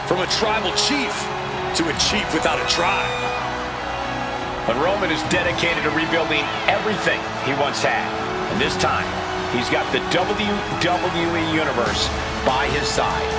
from a tribal chief to a chief without a tribe. But Roman is dedicated to rebuilding everything he once had. And this time, he's got the WWE Universe by his side.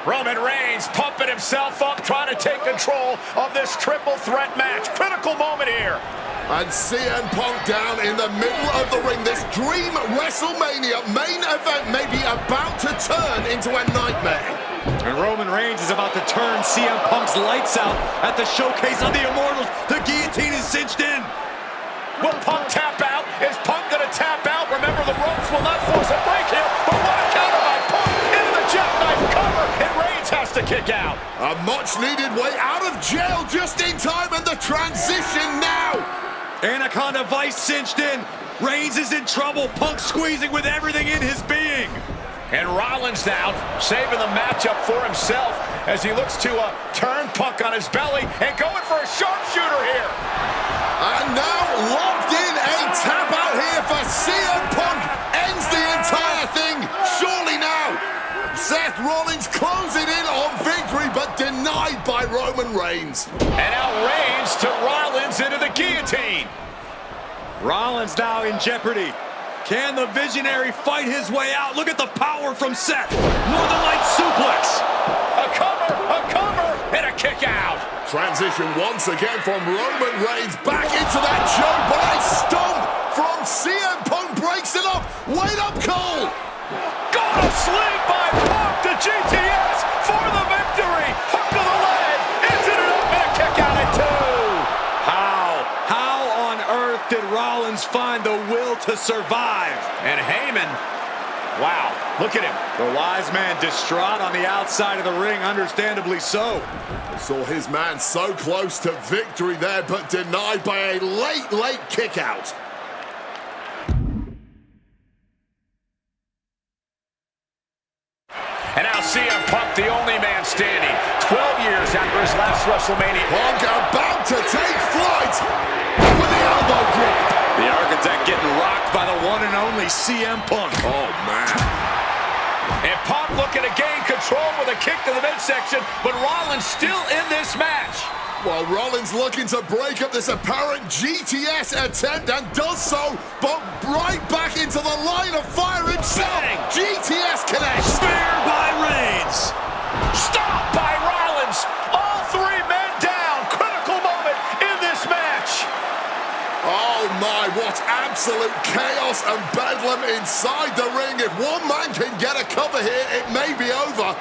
Roman Reigns pumping himself up, trying to take control of this triple threat match. Critical moment here. And CM Punk down in the middle of the ring. This dream WrestleMania main event may be about to turn into a nightmare. And Roman Reigns is about to turn CM Punk's lights out at the showcase of the Immortals. The guillotine is cinched in. Will Punk tap out? Is Punk gonna tap out? Remember, the ropes will not force a break here, but what a counter by Punk into the jackknife cover, and Reigns has to kick out. A much-needed way out of jail just in time, and the transition now. Anaconda Vice cinched in. Reigns is in trouble. Punk squeezing with everything in his being. And Rollins now saving the matchup for himself as he looks to turn Punk on his belly and going for a sharpshooter here. And now locked in, a tap out here for CM Punk. Ends the entire thing, surely now. Seth Rollins closing in on victory, but denied by Roman Reigns. And now Reigns to Rollins into the guillotine. Rollins now in jeopardy. Can the Visionary fight his way out? Look at the power from Seth. Northern Lights suplex. A cover, and a kick out. Transition once again from Roman Reigns back into that choke, but a stomp from CM Punk breaks it up. Wait up, Cole. Got a sling by Punk to GTS for the victory. Hook to the leg. Isn't it up, and a kick out at 2. How on earth did Rollins find the will to survive? And Heyman, wow, look at him. The wise man distraught on the outside of the ring, understandably so. Saw his man so close to victory there, but denied by a late kick out. And now CM Punk, the only man standing, 12 years after his last WrestleMania. Punk about to take flight with the elbow drop. The Architect getting rocked by the one and only CM Punk. Oh, man. And Punk looking to gain control with a kick to the midsection, but Rollins still in this match. While Rollins looking to break up this apparent GTS attempt, and does so, but right back into the line of fire himself. Bang. GTS connects. Spear by Reigns. Stop by Rollins. All 3 men down. Critical moment in this match. Oh my, what absolute chaos and bedlam inside the ring. If one man can get a cover here, it may be over.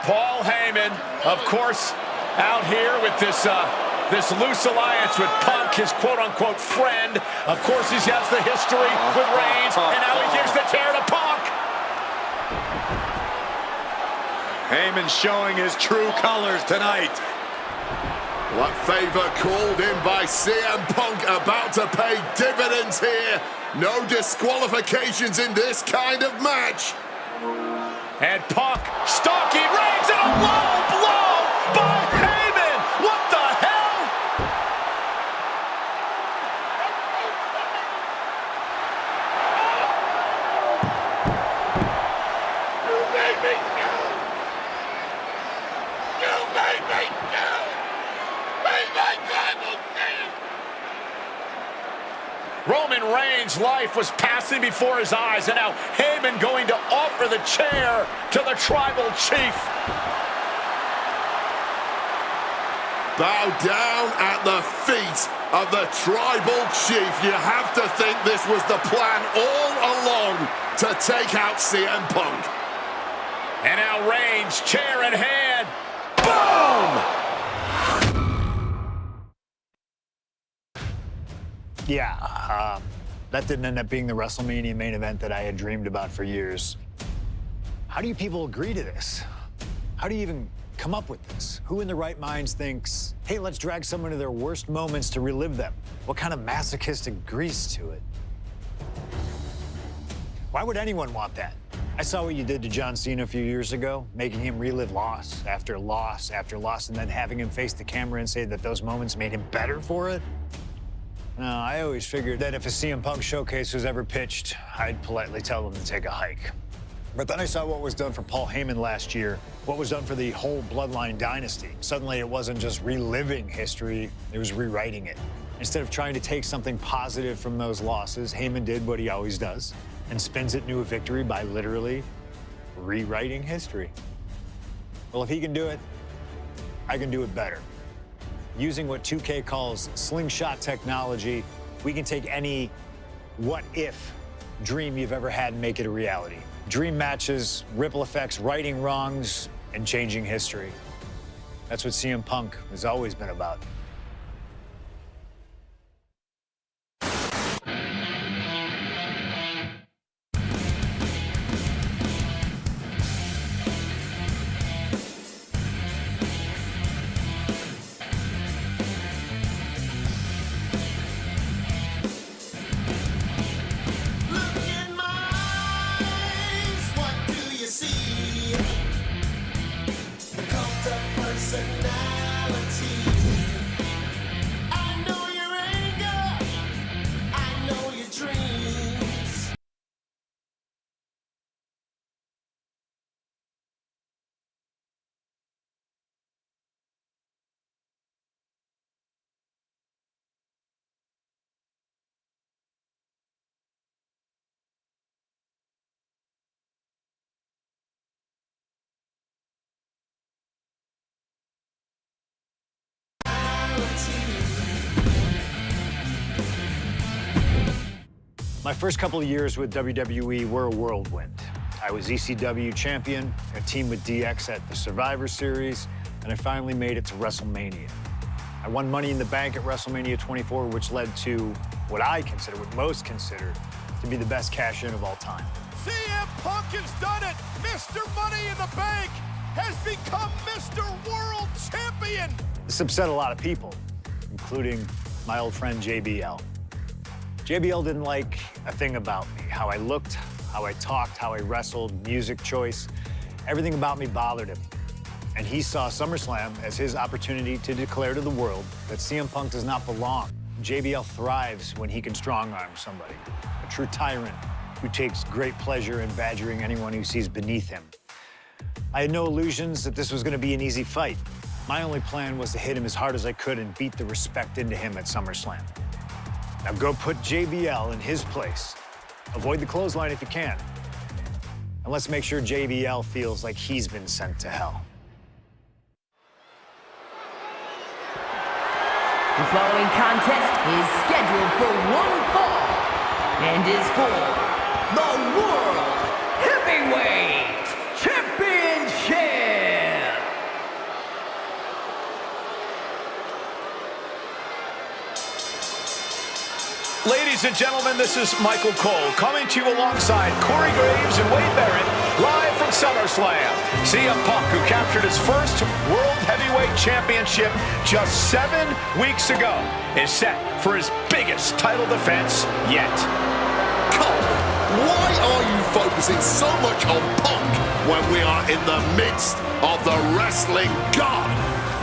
Paul Heyman, of course, out here with this loose alliance with Punk, his quote-unquote friend. Of course, he has the history with Reigns, and now he gives the tear to Punk. Heyman showing his true colors tonight. What favor called in by CM Punk about to pay dividends here. No disqualifications in this kind of match. And Punk stalking Reigns, and a low blow by Heyman. What the hell? You made me. You made me. And Reigns' life was passing before his eyes, and now Heyman going to offer the chair to the tribal chief. Bow down at the feet of the tribal chief. You have to think this was the plan all along to take out CM Punk. And now Reigns, chair in hand. Boom! Yeah, that didn't end up being the WrestleMania main event that I had dreamed about for years. How do you people agree to this? How do you even come up with this? Who in their right minds thinks, hey, let's drag someone to their worst moments to relive them? What kind of masochistic grease to it? Why would anyone want that? I saw what you did to John Cena a few years ago, making him relive loss after loss after loss, and then having him face the camera and say that those moments made him better for it. No, I always figured that if a CM Punk showcase was ever pitched, I'd politely tell them to take a hike. But then I saw what was done for Paul Heyman last year, what was done for the whole Bloodline dynasty. Suddenly it wasn't just reliving history, it was rewriting it. Instead of trying to take something positive from those losses, Heyman did what he always does and spins it into a victory by literally rewriting history. Well, if he can do it, I can do it better. Using what 2K calls slingshot technology, we can take any what-if dream you've ever had and make it a reality. Dream matches, ripple effects, righting wrongs, and changing history. That's what CM Punk has always been about. My first couple of years with WWE were a whirlwind. I was ECW champion, I teamed with DX at the Survivor Series, and I finally made it to WrestleMania. I won Money in the Bank at WrestleMania 24, which led to what I consider, what most consider, to be the best cash-in of all time. CM Punk has done it! Mr. Money in the Bank has become Mr. World Champion! This upset a lot of people, including my old friend JBL. JBL didn't like a thing about me, how I looked, how I talked, how I wrestled, music choice. Everything about me bothered him. And he saw SummerSlam as his opportunity to declare to the world that CM Punk does not belong. JBL thrives when he can strong-arm somebody, a true tyrant who takes great pleasure in badgering anyone who sees beneath him. I had no illusions that this was going to be an easy fight. My only plan was to hit him as hard as I could and beat the respect into him at SummerSlam. Now go put JBL in his place. Avoid the clothesline if you can. And let's make sure JBL feels like he's been sent to hell. The following contest is scheduled for one fall and is for the World Heavyweight Championship. Ladies and gentlemen, this is Michael Cole coming to you alongside Corey Graves and Wade Barrett, live from SummerSlam. CM Punk, who captured his first World Heavyweight Championship just 7 weeks ago, is set for his biggest title defense yet. Cole, why are you focusing so much on Punk when we are in the midst of the wrestling god?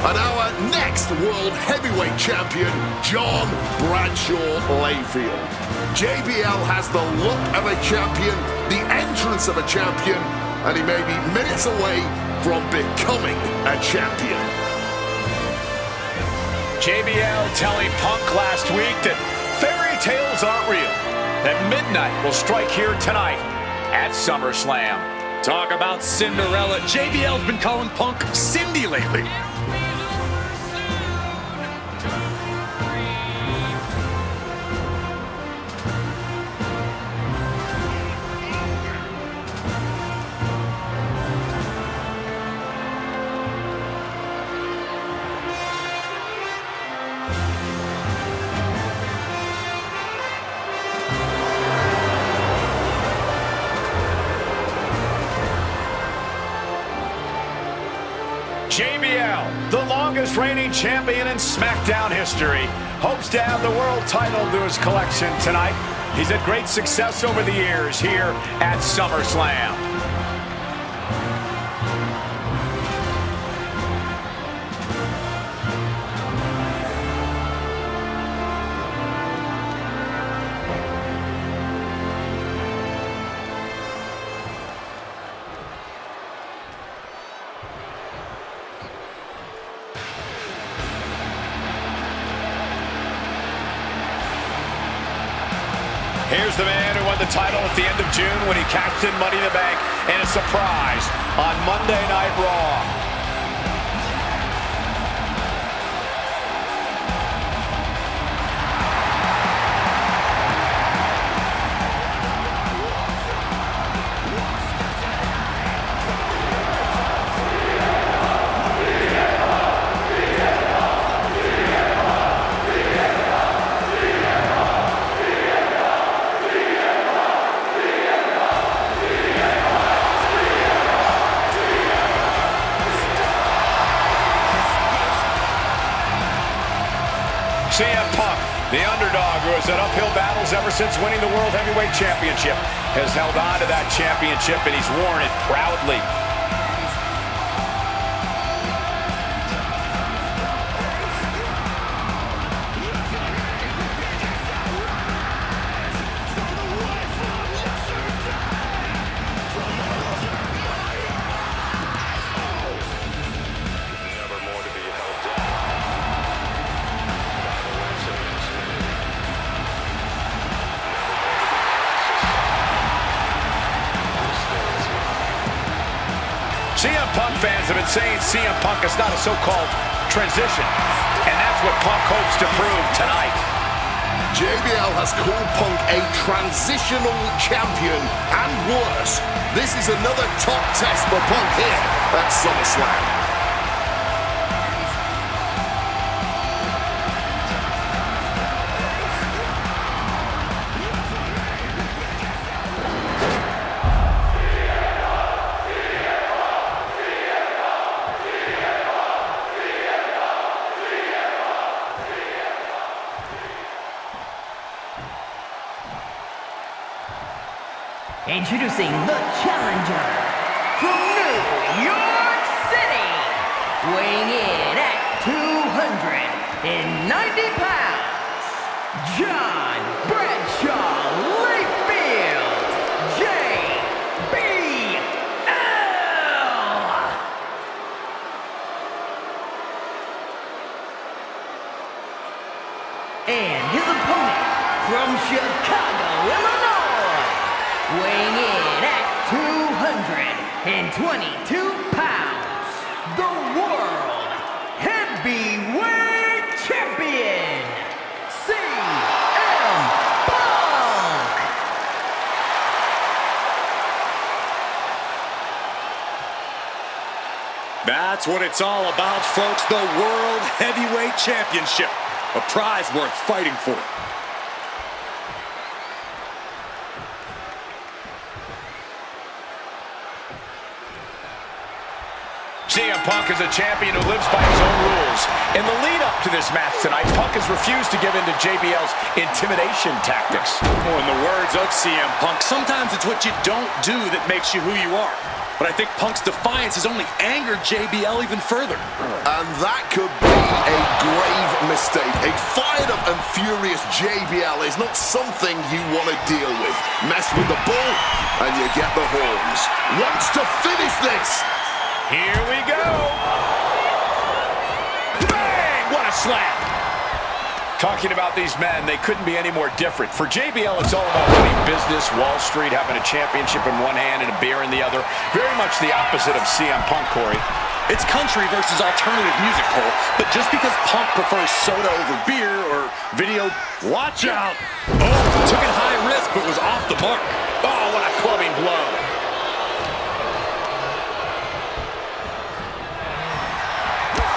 And our next World Heavyweight Champion, John Bradshaw Layfield. JBL has the look of a champion, the entrance of a champion, and he may be minutes away from becoming a champion. JBL telling Punk last week that fairy tales aren't real. And midnight will strike here tonight at SummerSlam. Talk about Cinderella. JBL's been calling Punk Cindy lately. JBL, the longest reigning champion in SmackDown history, hopes to add the world title to his collection tonight. He's had great success over the years here at SummerSlam. Here's the man who won the title at the end of June when he cashed in Money in the Bank in a surprise on Monday Night Raw. CM Punk, the underdog who has had uphill battles ever since winning the World Heavyweight Championship, has held on to that championship and he's worn it proudly. CM Punk fans have been saying CM Punk is not a so-called transition, and that's what Punk hopes to prove tonight. JBL has called Punk a transitional champion, and worse. This is another top test for Punk here at SummerSlam. Introducing the challenger from New York City, weighing in at 290 pounds, John Bradshaw Layfield, JBL. And his opponent from Chicago, Illinois, weighing in at 222 pounds, the World Heavyweight Champion, CM Punk. That's what it's all about, folks. The World Heavyweight Championship. A prize worth fighting for. CM Punk is a champion who lives by his own rules. In the lead-up to this match tonight, Punk has refused to give in to JBL's intimidation tactics. Oh, in the words of CM Punk, sometimes it's what you don't do that makes you who you are. But I think Punk's defiance has only angered JBL even further. And that could be a grave mistake. A fired-up and furious JBL is not something you want to deal with. Mess with the bull, and you get the horns. Wants to finish this. Here we go. Bang! What a slap. Talking about these men, they couldn't be any more different. For JBL, it's all about winning business, Wall Street, having a championship in one hand and a beer in the other. Very much the opposite of CM Punk, Corey. It's country versus alternative music, Cole. But just because Punk prefers soda over beer or video, watch out. Oh, took it high risk, but was off the mark. Oh, what a clubbing blow.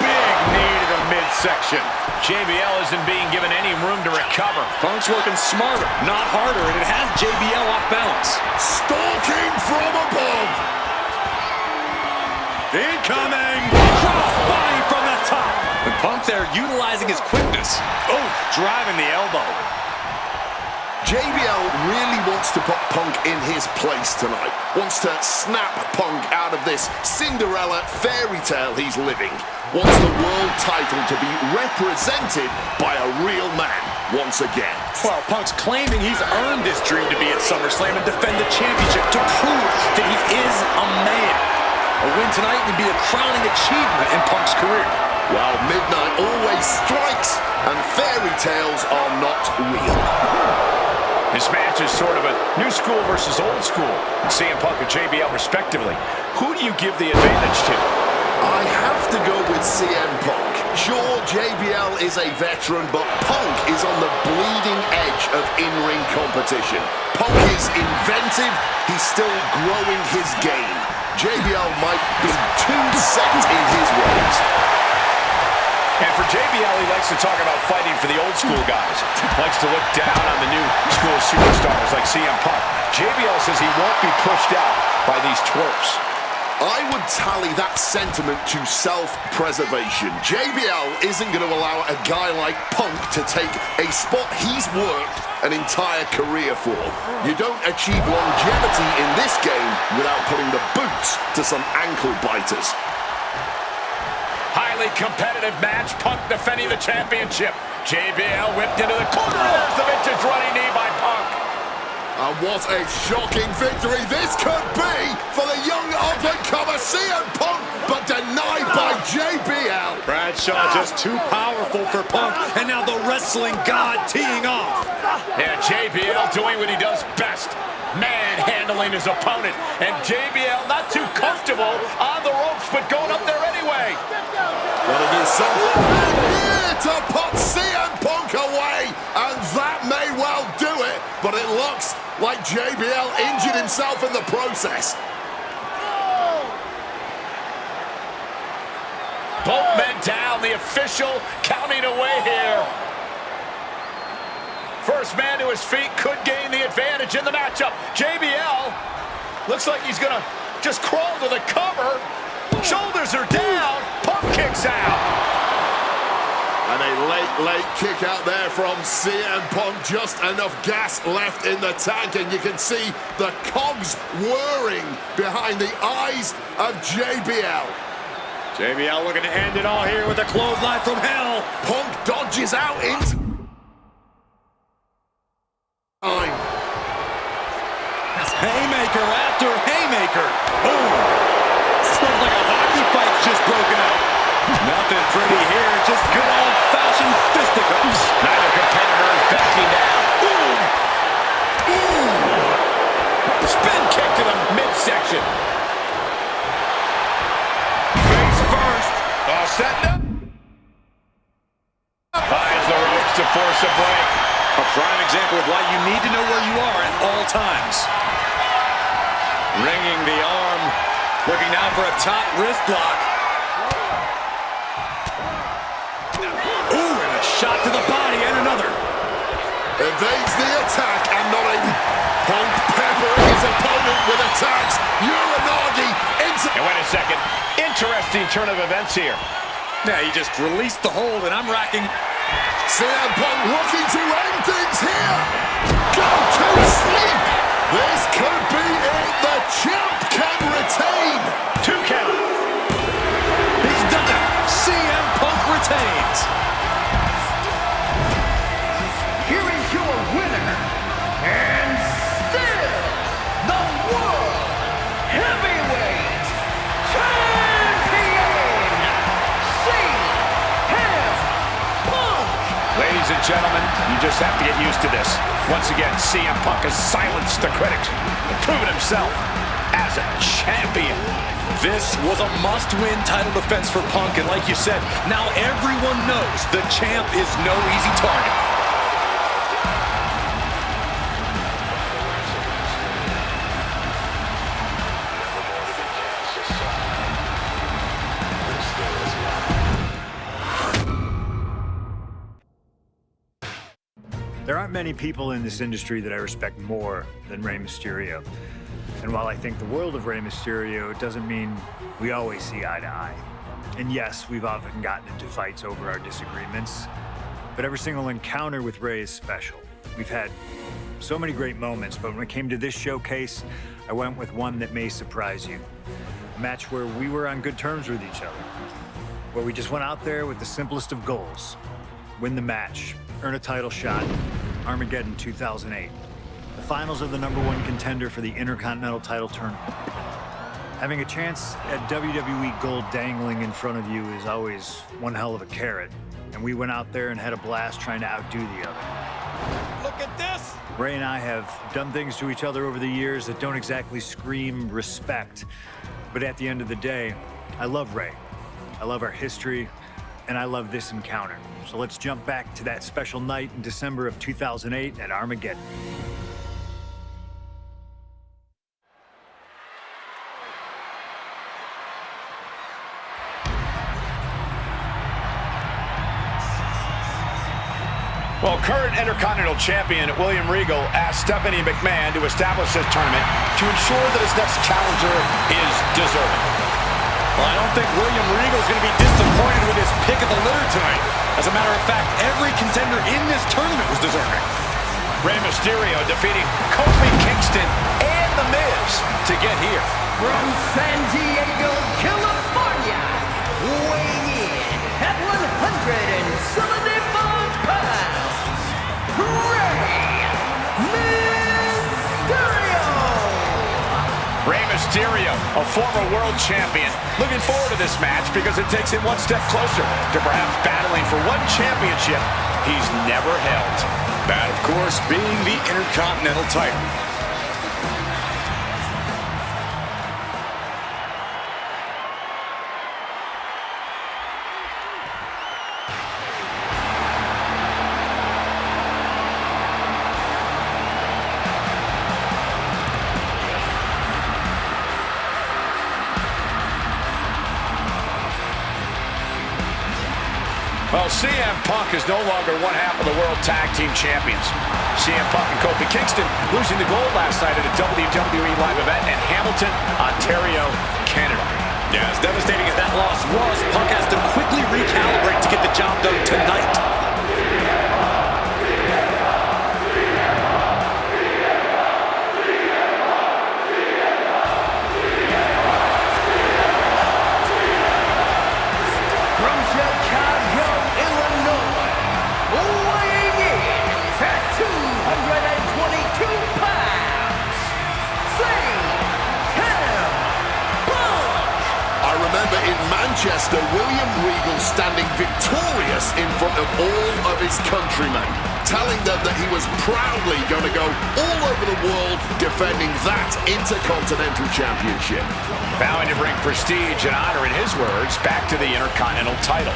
Big knee to the midsection. JBL isn't being given any room to recover. Punk's working smarter, not harder, and it has JBL off balance. Stalking from above. Incoming! Cross body from the top. And Punk there utilizing his quickness. Oh, driving the elbow. JBL really wants to put Punk in his place tonight. Wants to snap Punk out of this Cinderella fairy tale he's living. Wants the world title to be represented by a real man once again. Well, Punk's claiming he's earned this dream to be at SummerSlam and defend the championship to prove that he is a man. A win tonight would be a crowning achievement in Punk's career. Well, midnight always strikes, and fairy tales are not real. This match is sort of a new school versus old school. CM Punk and JBL respectively. Who do you give the advantage to? I have to go with CM Punk. Sure, JBL is a veteran, but Punk is on the bleeding edge of in-ring competition. Punk is inventive. He's still growing his game. JBL might be too set in his ways. And for JBL, he likes to talk about fighting for the old school guys. Likes to look down on the new school superstars like CM Punk. JBL says he won't be pushed out by these twerps. I would tally that sentiment to self-preservation. JBL isn't going to allow a guy like Punk to take a spot he's worked an entire career for. You don't achieve longevity in this game without putting the boots to some ankle biters. Highly competitive match. Punk defending the championship. JBL whipped into the corner. There's the vintage running knee by Punk. And what a shocking victory this could be for the young up-and-comer CM Punk, but denied by JBL. Bradshaw just too powerful for Punk, and now the wrestling god teeing off. Yeah, JBL doing what he does best. Manhandling his opponent. And JBL not too comfortable on the ropes, but going up there anyway. Gotta do something here to put CM Punk away, and that may well do it, but it looks like JBL injured himself in the process. Both men down, the official counting away here. First man to his feet could gain the advantage in the matchup. JBL looks like he's gonna just crawl to the cover. Shoulders are down. Punk kicks out. And a late kick out there from CM Punk. Just enough gas left in the tank, and you can see the cogs whirring behind the eyes of JBL. JBL looking to end it all here with a clothesline from hell. Punk dodges out into time. Haymaker after haymaker. Boom. Sounds like a hockey fight's just broken out. Nothing pretty here, just good old-fashioned fisticuffs. Neither competitor is backing down. Boom. Boom. Spin kick to the midsection. Face first. All set now. Finds the ropes to force a break. A prime example of why you need to know where you are at all times. Ringing the arm. Looking now for a top wrist block. Ooh, and a shot to the body and another. Evades the attack and not a Punk peppering his opponent with attacks. Uranagi into... And wait a second. Interesting turn of events here. Yeah, he just released the hold, and I'm racking. CM Punk looking to end things here. Go to sleep. This could be it. The champ can retain. 2 count. He's done it. CM Punk retains. Here is your winner, and still the World Heavyweight Champion, CM Punk. Ladies Ladies and gentlemen, you just have to get used to this. Once again, CM Punk has silenced the critics and proven himself as a champion. This was a must-win title defense for Punk, and like you said, now everyone knows the champ is no easy target. There aren't many people in this industry that I respect more than Rey Mysterio. And while I think the world of Rey Mysterio, it doesn't mean we always see eye to eye. And yes, we've often gotten into fights over our disagreements, but every single encounter with Rey is special. We've had so many great moments, but when it came to this showcase, I went with one that may surprise you. A match where we were on good terms with each other, where we just went out there with the simplest of goals: win the match, earn a title shot. Armageddon 2008. The finals of the #1 contender for the Intercontinental title tournament. Having a chance at WWE gold dangling in front of you is always one hell of a carrot. And we went out there and had a blast trying to outdo the other. Look at this! Rey and I have done things to each other over the years that don't exactly scream respect. But at the end of the day, I love Rey. I love our history, and I love this encounter. So let's jump back to that special night in December of 2008 at Armageddon. Well, current Intercontinental Champion William Regal asked Stephanie McMahon to establish this tournament to ensure that his next challenger is deserving. Well, I don't think William Regal is going to be disappointed with his pick of the litter tonight. As a matter of fact, every contender in this tournament was deserving. Rey Mysterio defeating Kofi Kingston and The Miz to get here. From San Diego, California, weighing in at 175 pounds, Rey Mysterio! Rey Mysterio, a former world champion, looking forward to this match because it takes him one step closer to perhaps battling for one championship he's never held. That, of course, being the Intercontinental title. Well, CM Punk is no longer one half of the World Tag Team Champions. CM Punk and Kofi Kingston losing the gold last night at a WWE live event in Hamilton, Ontario, Canada. Yeah, as devastating as that loss was, Punk has to quickly recalibrate to get the job done tonight. From Chicago, Illinois, weighing in at 222 pounds, CM Punk! I remember in Manchester, William Regal standing victorious in front of all of his countrymen, telling them that he was proudly going to go all over the world defending that Intercontinental Championship. Vowing to bring prestige and honor, in his words, back to the Intercontinental title.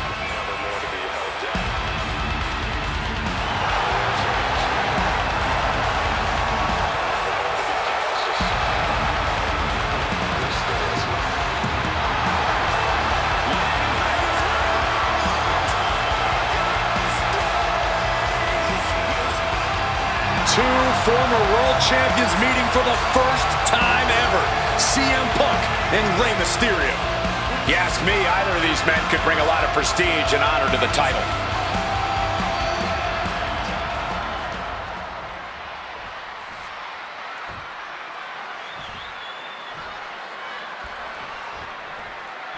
Two former world champions meeting for the first time ever. CM Punk and Rey Mysterio. You ask me, either of these men could bring a lot of prestige and honor to the title.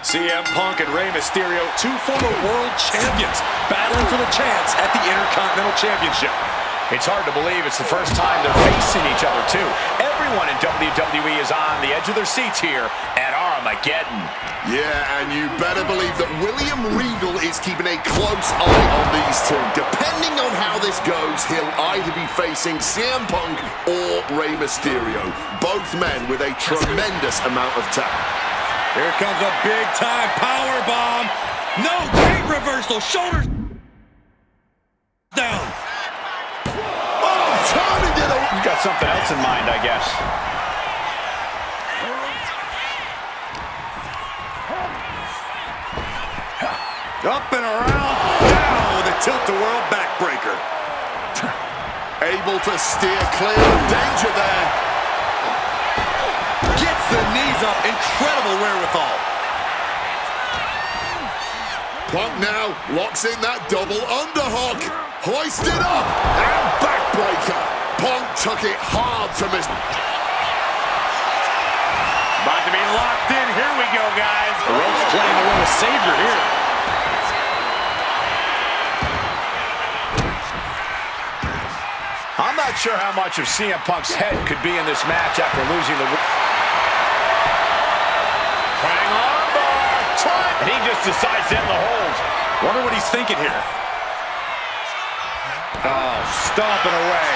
CM Punk and Rey Mysterio, two former world champions, battling for the chance at the Intercontinental Championship. It's hard to believe it's the first time they're facing each other, too. Everyone in WWE is on the edge of their seats here at Armageddon. Yeah, and you better believe that William Regal is keeping a close eye on these two. Depending on how this goes, he'll either be facing CM Punk or Rey Mysterio. Both men with a tremendous amount of talent. Here comes a big-time power bomb. No, great reversal. Shoulders down. Turning it over. You've got something else in mind, I guess. Up and around, down with a tilt-the-world backbreaker. Able to steer clear of danger there. Gets the knees up, incredible wherewithal. Punk now locks in that double underhook. Hoisted up and backbreaker. Punk took it hard to miss. About to be locked in. Here we go, guys. The rope's playing the role of savior here. I'm not sure how much of CM Punk's head could be in this match after losing the... Hang on, and he just decides to end the hold. Wonder what he's thinking here. Oh, stomping away.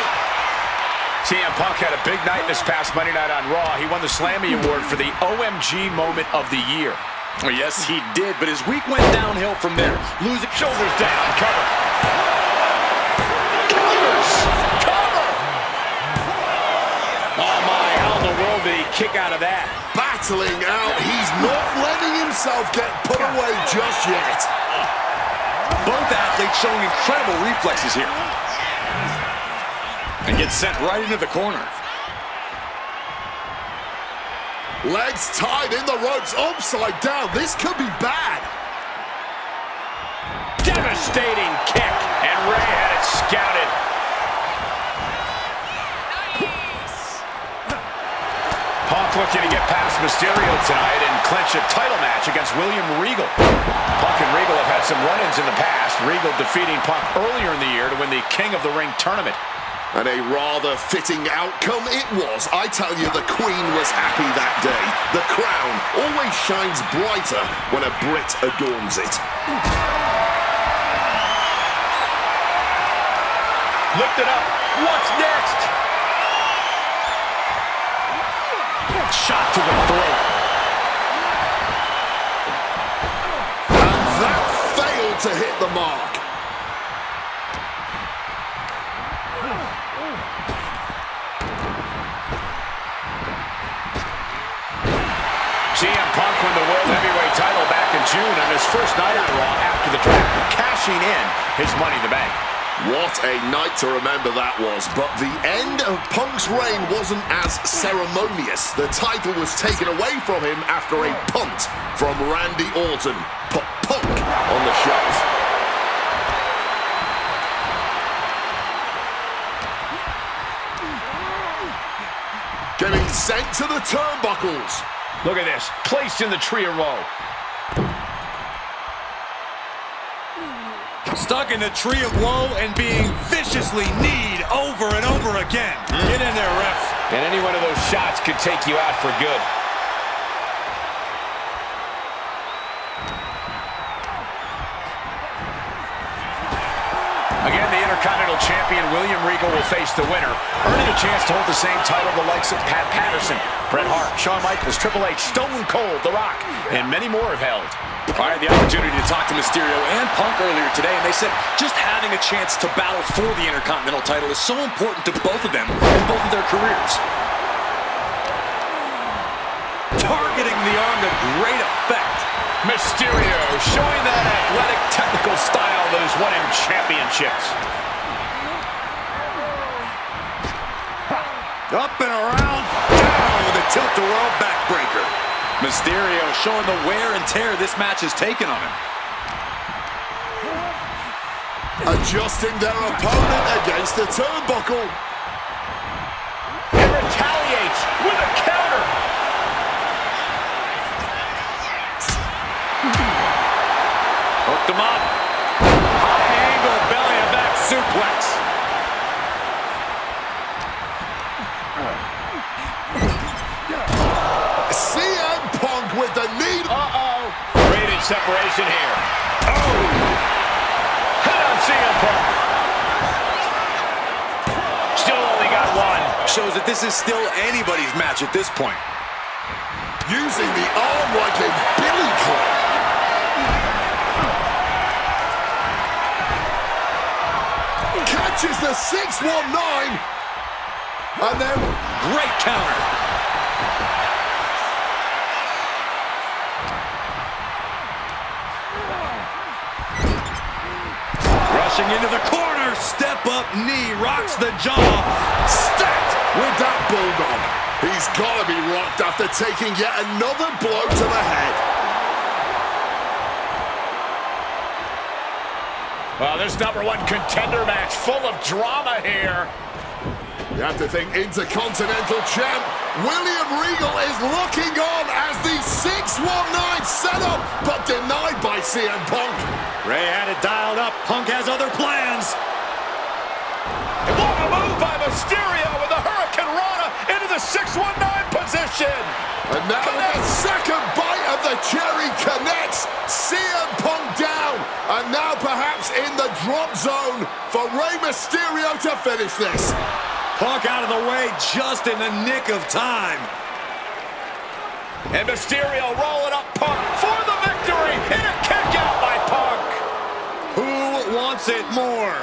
CM Punk had a big night this past Monday night on Raw. He won the Slammy Award for the OMG Moment of the Year. Well, yes, he did, but his week went downhill from there. Losing Shoulders down, cover. Covers. Cover. Oh, my, how in the world did he kick out of that? Battling out. He's not letting himself get put away just yet. both athletes showing incredible reflexes here. And gets sent right into the corner. Legs tied in the ropes, upside down. This could be bad. Devastating kick, and Rey had it scouted. Punk looking to get past Mysterio tonight and clinch a title match against William Regal. Punk and Regal have had some run-ins in the past. Regal defeating Punk earlier in the year to win the King of the Ring tournament. And a rather fitting outcome it was. I tell you, the Queen was happy that day. The crown always shines brighter when a Brit adorns it. Lift it up. What's next? Shot to the throat. And that failed to hit the mark. CM Punk won the World Heavyweight title back in June on his first night on Raw after the draft, cashing in his Money in the Bank. What a night to remember that was. But the end of Punk's reign wasn't as ceremonious. The title was taken away from him after a punt from Randy Orton. Put Punk on the shelf. Getting sent to the turnbuckles. Look at this, placed in the tree of woe. Stuck in the tree of woe and being viciously kneed over and over again. Get in there, ref. And any one of those shots could take you out for good. Again, the Intercontinental Champion William Regal will face the winner, earning a chance to hold the same title the likes of Pat Patterson, Bret Hart, Shawn Michaels, Triple H, Stone Cold, The Rock, and many more have held. I had the opportunity to talk to Mysterio and Punk earlier today, and they said just having a chance to battle for the Intercontinental title is so important to both of them in both of their careers. Targeting the arm to great effect. Mysterio showing that athletic, technical style that has won him championships. Up and around, down with a tilt-the-world backbreaker. Mysterio showing the wear and tear this match has taken on him. Adjusting their opponent against the turnbuckle. And retaliates with a counter. Hooked him up. High angle belly and back suplex. shows that this is still anybody's match at this point. Using the arm like a billy club. Catches the 619. And then Great counter. Rushing into the corner. Step up knee. Rocks the jaw. stacked with that bulldog. He's got to be rocked after taking yet another blow to the head. Well, this #1 contender match full of drama here. You have to think Intercontinental Champ William Regal is looking on as the 619 set up, but denied by CM Punk. Ray had it dialed up. Punk has other plans. What a move by Mysterio with the Hurricane Rana into the 619 position. And now the second bite of the cherry connects. CM Punk down. And now perhaps in the drop zone for Rey Mysterio to finish this. Punk out of the way just in the nick of time. And Mysterio rolling up Punk for the victory. And a kick out by Punk. Who wants it more?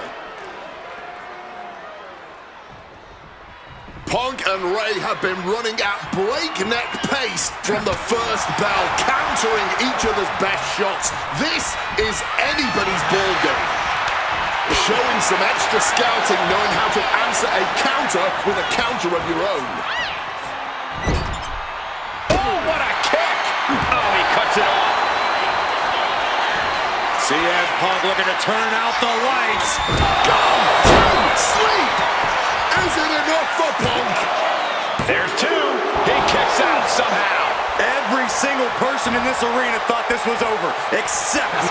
Punk and Ray have been running at breakneck pace from the first bell, countering each other's best shots. This is anybody's ball game. Showing some extra scouting, knowing how to answer a counter with a counter of your own. Oh, what a kick! Oh, he cuts it off. CM Punk looking to turn out the lights. Go to sleep! Is it enough for Punk? There's two. He kicks out somehow. Every single person in this arena thought this was over, except...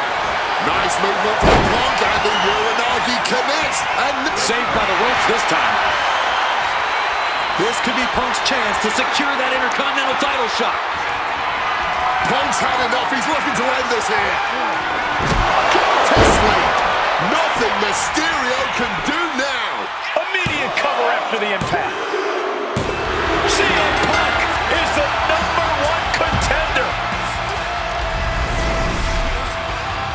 Nice movement from Punk, and the Uranagi connects. And saved by the ropes this time. This could be Punk's chance to secure that Intercontinental title shot. Punk's had enough. He's looking to end this here. Go to sleep. Nothing Mysterio can do now. Immediate cover after the impact. CM Punk is the #1 contender.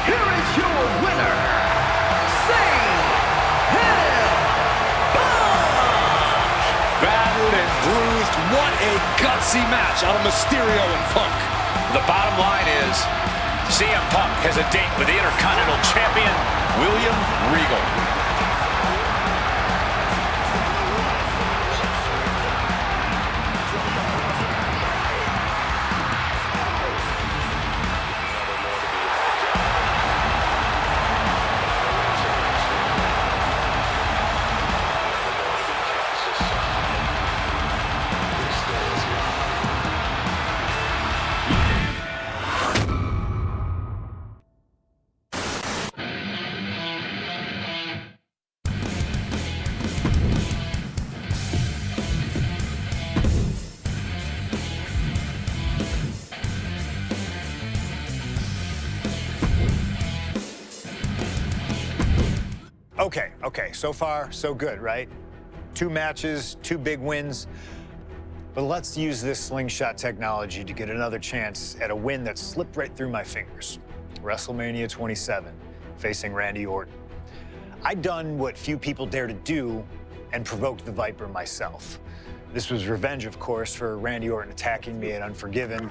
Here is your winner, Battered and bruised. What a gutsy match out of Mysterio and Punk. The bottom line is CM Punk has a date with the Intercontinental Champion, William Regal. Okay, so far, so good, right? 2 matches, 2 big wins. But let's use this slingshot technology to get another chance at a win that slipped right through my fingers. WrestleMania 27, facing Randy Orton. I'd done what few people dare to do and provoked the Viper myself. This was revenge, of course, for Randy Orton attacking me at Unforgiven,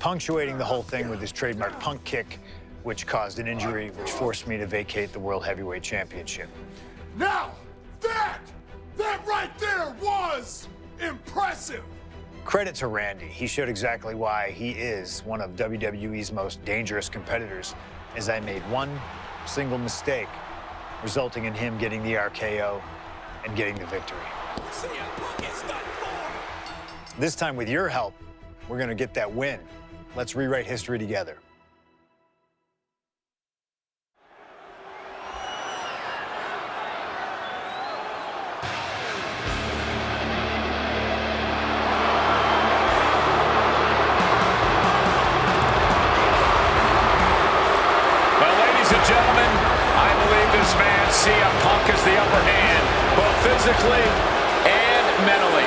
punctuating the whole thing with his trademark Punk kick, which caused an injury, which forced me to vacate the World Heavyweight Championship. Now, that right there was impressive. Credit to Randy. He showed exactly why he is one of WWE's most dangerous competitors, as I made one single mistake, resulting in him getting the RKO and getting the victory. This time, with your help, we're gonna get that win. Let's rewrite history together. Gentlemen, I believe this man, CM Punk, has the upper hand, both physically and it mentally.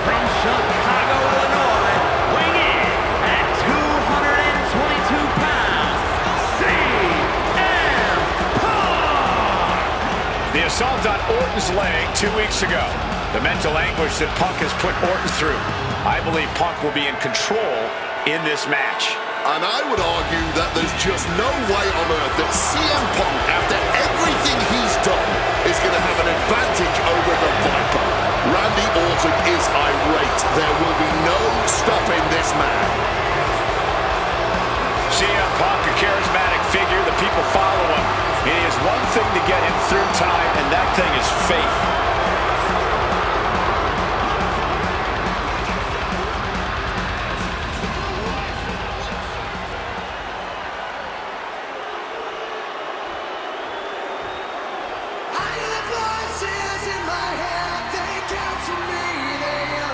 From Chicago, Illinois, weighing in at 222 pounds, CM Punk! The assault on Orton's leg 2 weeks ago. The mental anguish that Punk has put Orton through. I believe Punk will be in control in this match. And I would argue that there's just no way on earth that CM Punk, after everything he's done, is going to have an advantage over the Viper. Randy Orton is irate. There will be no stopping this man. CM Punk, a charismatic figure. The people follow him. It is one thing to get him through tonight, and that thing is faith.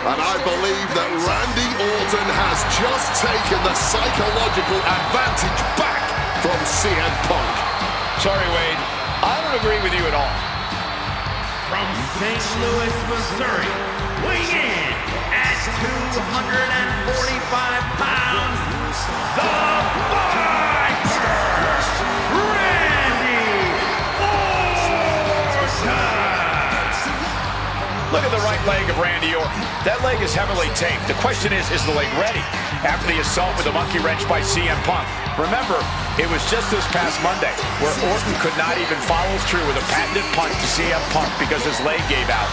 And I believe that Randy Orton has just taken the psychological advantage back from CM Punk. Sorry, Wade. I don't agree with you at all. From St. Louis, Missouri, weighing in at 245 pounds, the Viper, Randy Orton! Look at the right leg of Randy Orton. That leg is heavily taped. The question is the leg ready? After the assault with the monkey wrench by CM Punk. Remember, it was just this past Monday where Orton could not even follow through with a patented punch to CM Punk because his leg gave out.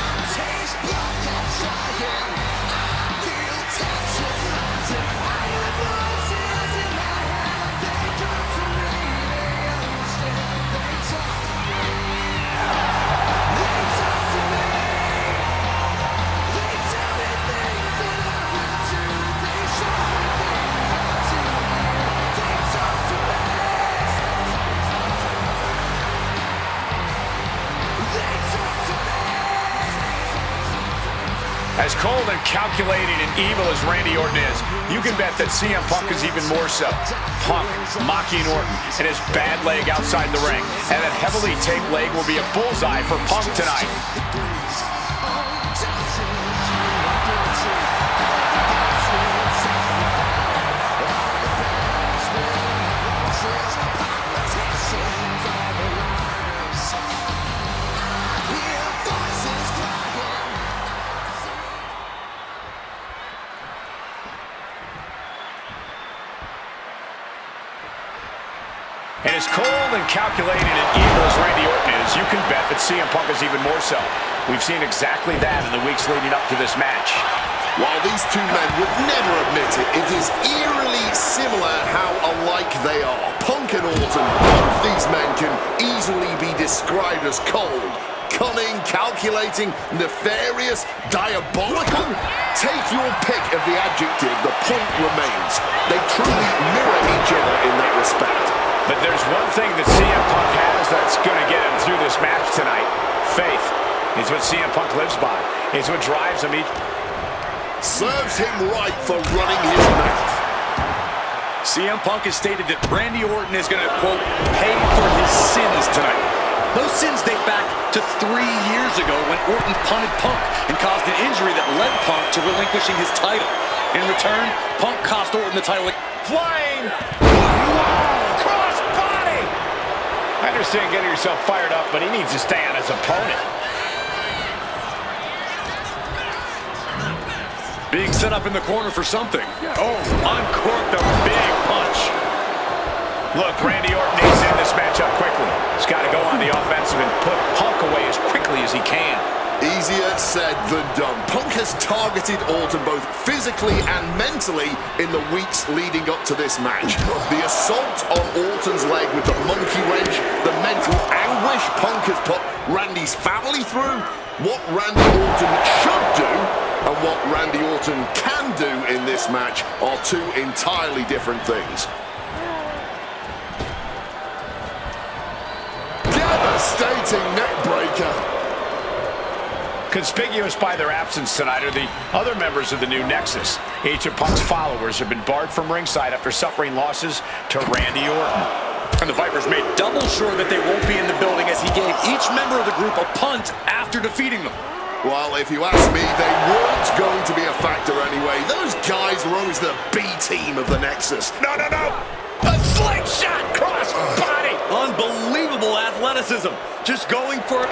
As cold and calculating and evil as Randy Orton is, you can bet that CM Punk is even more so. Punk mocking Orton and his bad leg outside the ring. And that heavily taped leg will be a bullseye for Punk tonight. And as cold and calculating and evil as Randy Orton is, you can bet that CM Punk is even more so. We've seen exactly that in the weeks leading up to this match. While these two men would never admit it, it is eerily similar how alike they are. Punk and Orton, both these men can easily be described as cold, cunning, calculating, nefarious, diabolical. Take your pick of the adjective, the point remains. They truly mirror each other in that respect. But there's one thing that CM Punk has that's going to get him through this match tonight. Faith. It's what CM Punk lives by. It's what drives him. Serves him right for running his mouth. CM Punk has stated that Randy Orton is going to, quote, pay for his sins tonight. Those sins date back to 3 years ago when Orton punted Punk and caused an injury that led Punk to relinquishing his title. In return, Punk cost Orton the title. Flying! Crossbody! I understand getting yourself fired up, but he needs to stay on his opponent. Being set up in the corner for something. Oh, uncorked a big punch. Look, Randy Orton needs to end this matchup quickly. He's got to go on the offensive and put Punk away as quickly as he can. Easier said than done. Punk has targeted Orton both physically and mentally in the weeks leading up to this match. The assault on Orton's leg with the monkey wrench, the mental anguish Punk has put Randy's family through, what Randy Orton should do and what Randy Orton can do in this match are two entirely different things. Devastating neckbreaker. Conspicuous by their absence tonight are the other members of the new Nexus. Each of Punk's followers have been barred from ringside after suffering losses to Randy Orton. And the Vipers made double sure that they won't be in the building as he gave each member of the group a punt after defeating them. Well, if you ask me, they weren't going to be a factor anyway. Those guys were always the B team of the Nexus. No. A slingshot cross body. Unbelievable athleticism. Just going for it.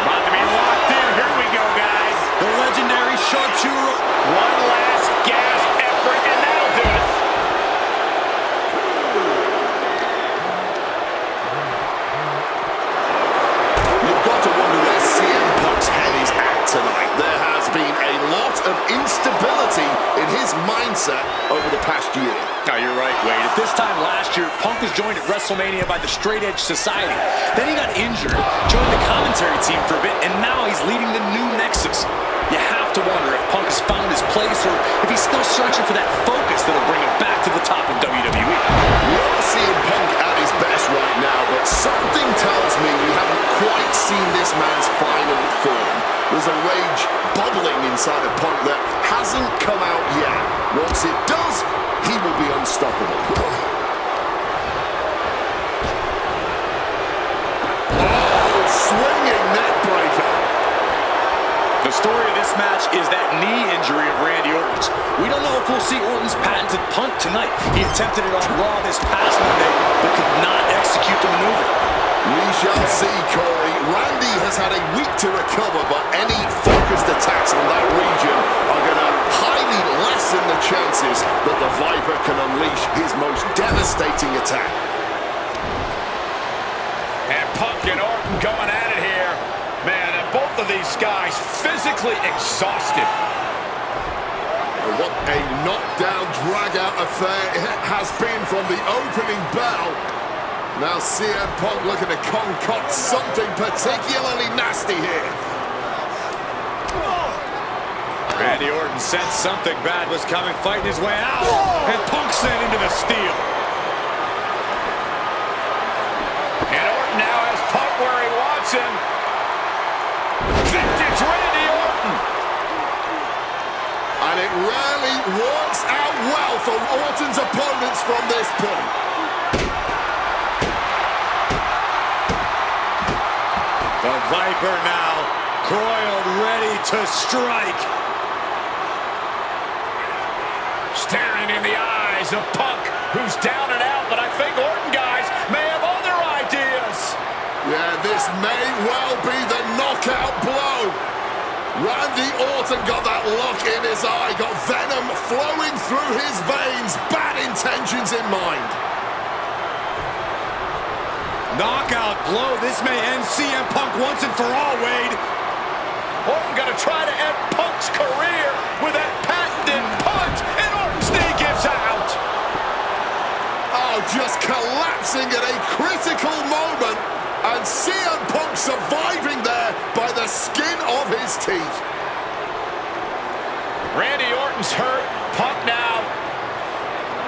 About to be locked in. Here we go, guys. The legendary sharpshooter. One last gasp effort, and that'll do it. You've got to wonder where CM Punk's head is at tonight. There has been a lot of instability in his mindset over the past year. No, you're right, Wade. At this time last year, Punk was joined at WrestleMania by the Straight Edge Society. Then he got injured, joined the commentary team for a bit, and now he's leading the new Nexus. You have to wonder if Punk has found his place or if he's still searching for that focus that'll bring him back to the top of WWE. We are seeing Punk at his best right now, but something tells me we haven't quite seen this man's final form. There's a rage bubbling inside of Punk that hasn't come out yet. Once it does, he will be unstoppable. Oh, swinging neck breaker. The story of this match is that knee injury of Randy Orton's. We don't know if we'll see Orton's patented punt tonight. He attempted it on Raw this past Monday, but could not execute the maneuver. We shall see, Corey. Randy has had a week to recover, but any focused attacks on that region are going to highly lessen the chances that the Viper can unleash his most devastating attack. And Punk and Orton going at it here. Man, and both of these guys physically exhausted. What a knockdown, drag-out affair it has been from the opening bell. Now CM Punk looking to concoct something particularly nasty here. Randy Orton sensed something bad was coming, fighting his way out, and Punk sent into the steel. And Orton now has Punk where he wants him. Vintage Randy Orton. And it rarely works out well for Orton's opponents from this point. The Viper now coiled, ready to strike. Staring in the eyes of Punk, who's down and out, but I think Orton, guys, may have other ideas. Yeah, this may well be the knockout blow. Randy Orton got that look in his eye, got venom flowing through his veins, bad intentions in mind. Knockout blow. This may end CM Punk once and for all, Wade. Orton gonna try to end Punk's career with that patented punt, and Orton's knee gives out. Oh, just collapsing at a critical moment, and CM Punk surviving there by the skin of his teeth. Randy Orton's hurt. Punk now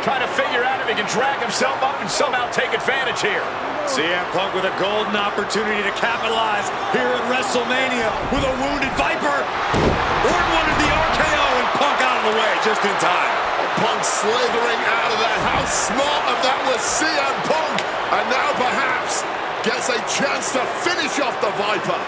trying to figure out if he can drag himself up and somehow take advantage here. CM Punk with a golden opportunity to capitalize here at WrestleMania with a wounded Viper. Orton wanted the RKO and Punk out of the way just in time. Punk slithering out of there. How smart of that was CM Punk. And now perhaps gets a chance to finish off the Viper.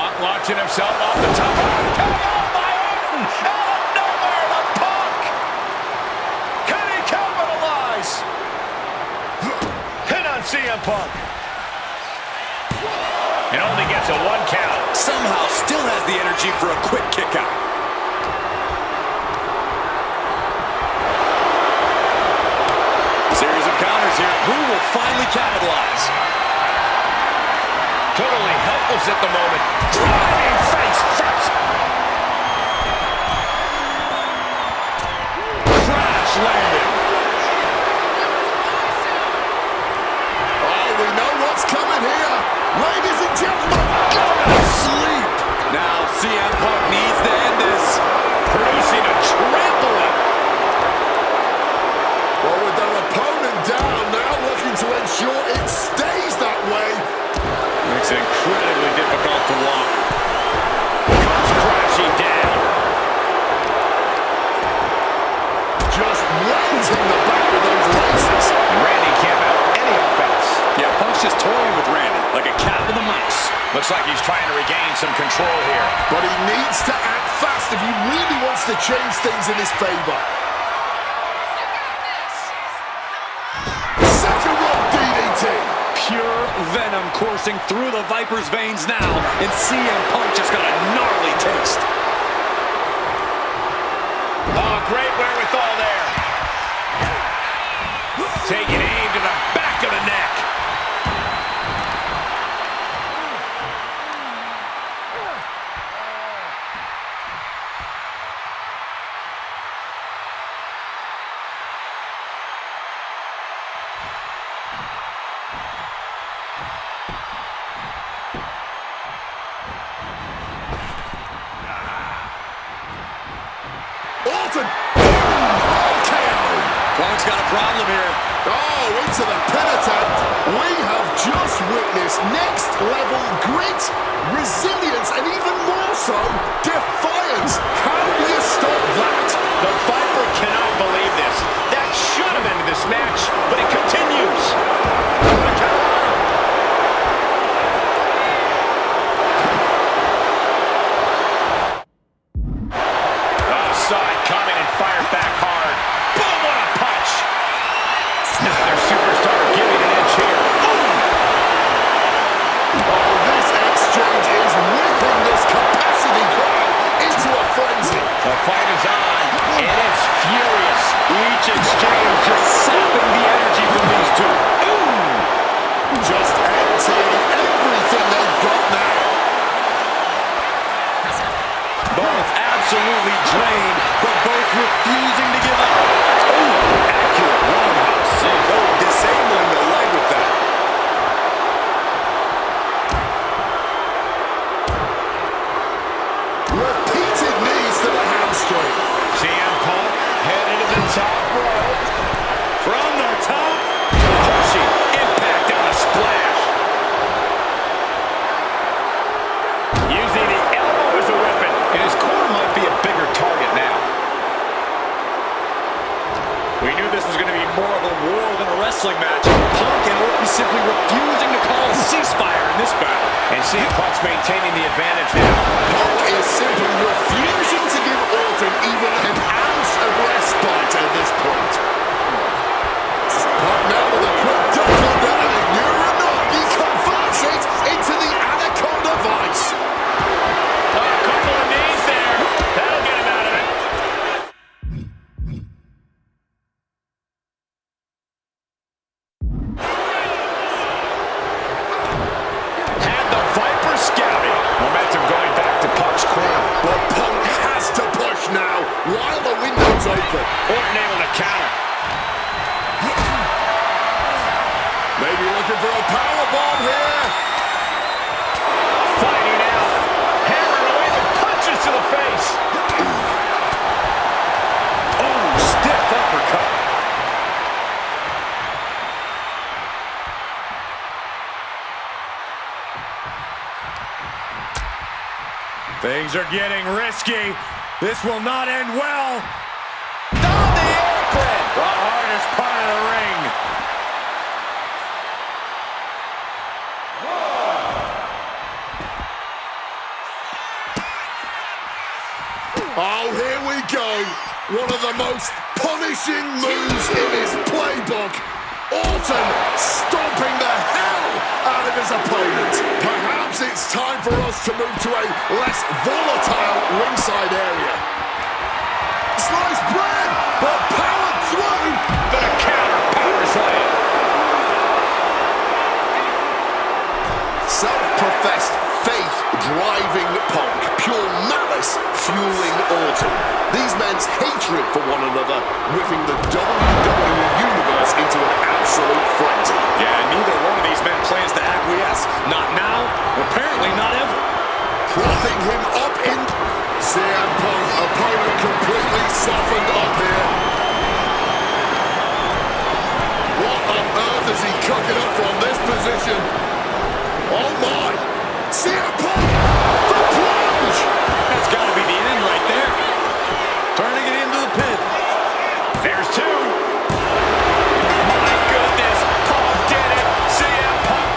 Punk launching himself off the top. RKO by Orton! Out of nowhere to Punk! Can he capitalize? Pin on CM Punk. It only gets a 1 count. Somehow still has the energy for a quick kick out. Series of counters here. Who will finally capitalize? Totally helpless at the moment. Driving face first. Crash landing. Oh, we know what's coming here. Ladies and gentlemen, Go to sleep. Now CM Punk needs to end this. Producing a trampling. well, with their opponent down, now looking to ensure it stays that way. Makes it incredibly difficult to walk. Comes crashing down. Just right in the back with those laces. Randy came out just toying with Randy, like a cat with a mouse. Looks like he's trying to regain some control here. But he needs to act fast if he really wants to change things in his favor. Second rope DDT. Pure venom coursing through the Viper's veins now, and CM Punk just got a gnarly taste. Oh, great wherewithal there. Taking aim to the back of the neck. Orton. KO. Punk's got a problem here. Oh, into the pin attempt. We have just witnessed next level grit, resilience, and even more so, defiance. How do you stop that? The Viper cannot believe this. That should have ended this match, but it continues. Saw it coming and fired back hard. Boom, what a punch. Now their superstar giving an inch here. Oh, this exchange is whipping this capacity crowd into a frenzy. The fight is on, and it's furious. Each exchange just sapping the energy from these two. Just emptying everything they've got now. Both absolutely drained, but both refusing to give up. Ooh, accurate roundhouse. Oh, disabling the leg with that. Repeated knees to the hamstring. CM Punk headed to the top rope. From the top. Crushing impact on a splash. Using the elbow as a weapon. And his corner might be a bigger target now. We knew this was going to be more of a war than a wrestling match. Punk and Orton simply refusing to call a ceasefire in this battle. And CM Punk's maintaining the advantage now. Punk is simply refusing to give Orton even an ounce of respite at this point. Punk now with a quick duck under, and a Uranagi converts it into the Anaconda Vice. A couple of knees there. That'll get him out of it. Had the Viper scouting. Momentum going back to Punk's corner. But Punk has to push now while the window's open. Orton able to counter. Maybe looking for a powerbomb here. Fighting out. Hammering away the punches to the face. Oh, stiff uppercut. Things are getting risky. This will not end well. On the apron. The hardest part of the ring. Oh, here we go. One of the most punishing moves in his playbook. Orton stomping the hell out of his opponent. Perhaps it's time for us to move to a less volatile ringside area. Sliced bread, but powered through. The counter power slam. Self-professed faith driving Punk. Pure malice fueling Orton. These men's hatred for one another whipping the WWE Universe into an absolute frenzy. Yeah, neither one of these men plans to acquiesce. Not now, apparently not ever. Propping him up in CM Punk, opponent completely softened up here. What on earth is he cooking up from this position? Oh my! CM Punk, the plunge! That's got to be the end right there. Turning it into the pin. There's two. My goodness, Punk did it. CM Punk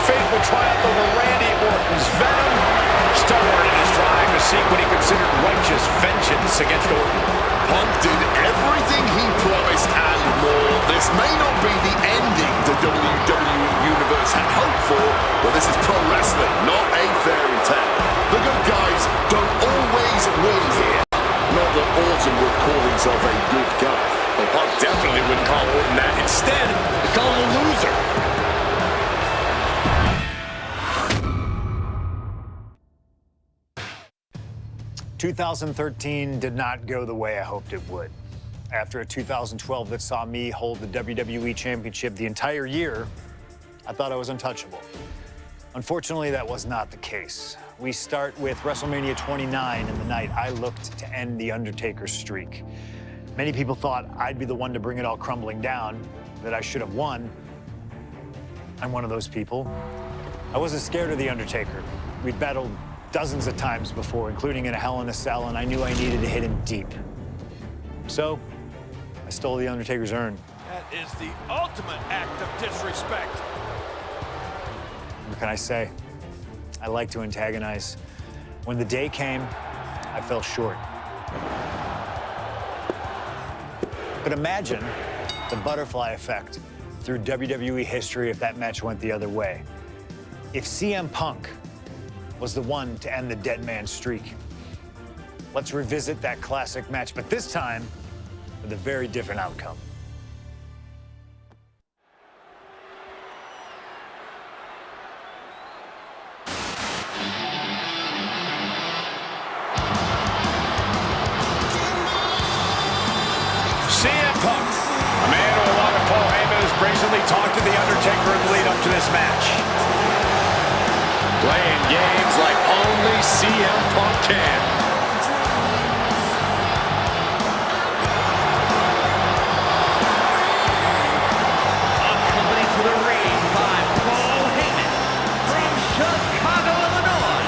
fate would triumph over Randy Orton's venom, started in his drive to seek what he considered righteous vengeance against Orton. Punk did everything he promised and more. This may not be the ending the WWE Universe had hoped for, but this is pro wrestling, not a fairy tale. The good guys don't always win here. Not that Orton would call himself a good guy. Well, Punk definitely wouldn't call Orton that. Instead, he'd call him a loser. 2013 did not go the way I hoped it would. After a 2012 that saw me hold the WWE Championship the entire year, I thought I was untouchable. Unfortunately, that was not the case. We start with WrestleMania 29 and the night I looked to end The Undertaker's streak. Many people thought I'd be the one to bring it all crumbling down, that I should have won. I'm one of those people. I wasn't scared of The Undertaker. We'd battled dozens of times before, including in a Hell in a Cell, and I knew I needed to hit him deep. So, I stole The Undertaker's urn. That is the ultimate act of disrespect. What can I say? I like to antagonize. When the day came, I fell short. But imagine the butterfly effect through WWE history if that match went the other way. If CM Punk was the one to end the dead man streak. Let's revisit that classic match, but this time with a very different outcome. CM Punk, a man who, along with Paul Heyman, has brazenly talked to The Undertaker in the lead up to this match. Playing games like only CM Punk can. Accompanied to the ring by Paul Heyman from Chicago, Illinois,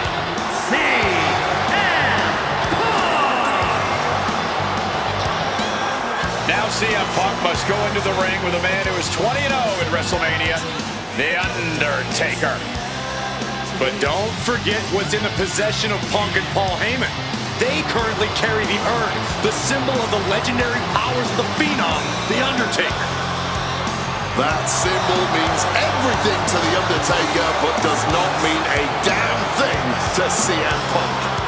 CM Punk. Now CM Punk must go into the ring with a man who is 20-0 in WrestleMania, The Undertaker. But don't forget what's in the possession of Punk and Paul Heyman. They currently carry the urn, the symbol of the legendary powers of the Phenom, The Undertaker. That symbol means everything to The Undertaker, but does not mean a damn thing to CM Punk.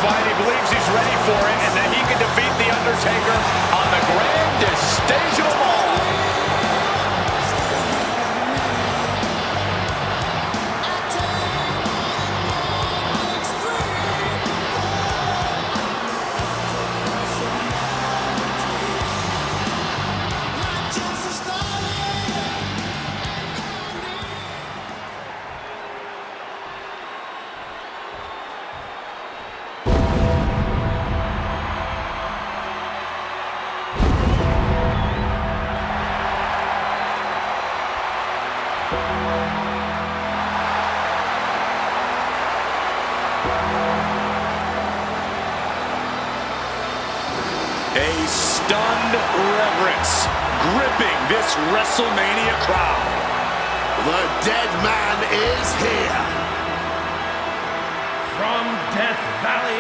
Fight. He believes he's ready for it and that he can defeat The Undertaker on the grandest stage of them all. A stunned reverence gripping this WrestleMania crowd. The dead man is here. From Death Valley,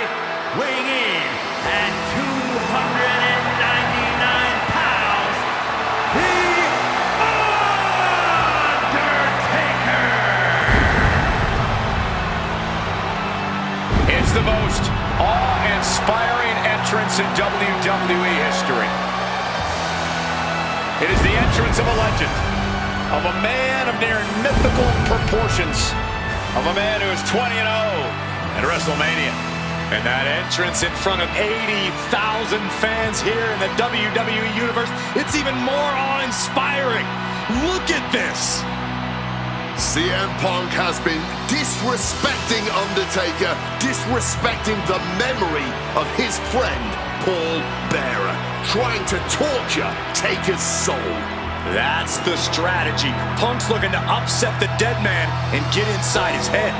weighing in at 299 pounds, The Undertaker! It's the most awe-inspiring entrance in WWE history. It is the entrance of a legend, of a man of near mythical proportions, of a man who is 20-0 at WrestleMania. And that entrance in front of 80,000 fans here in the WWE Universe, it's even more awe-inspiring. Look at this. CM Punk has been disrespecting Undertaker, disrespecting the memory of his friend, Paul Bearer, trying to torture Taker's soul. That's the strategy. Punk's looking to upset the dead man and get inside his head.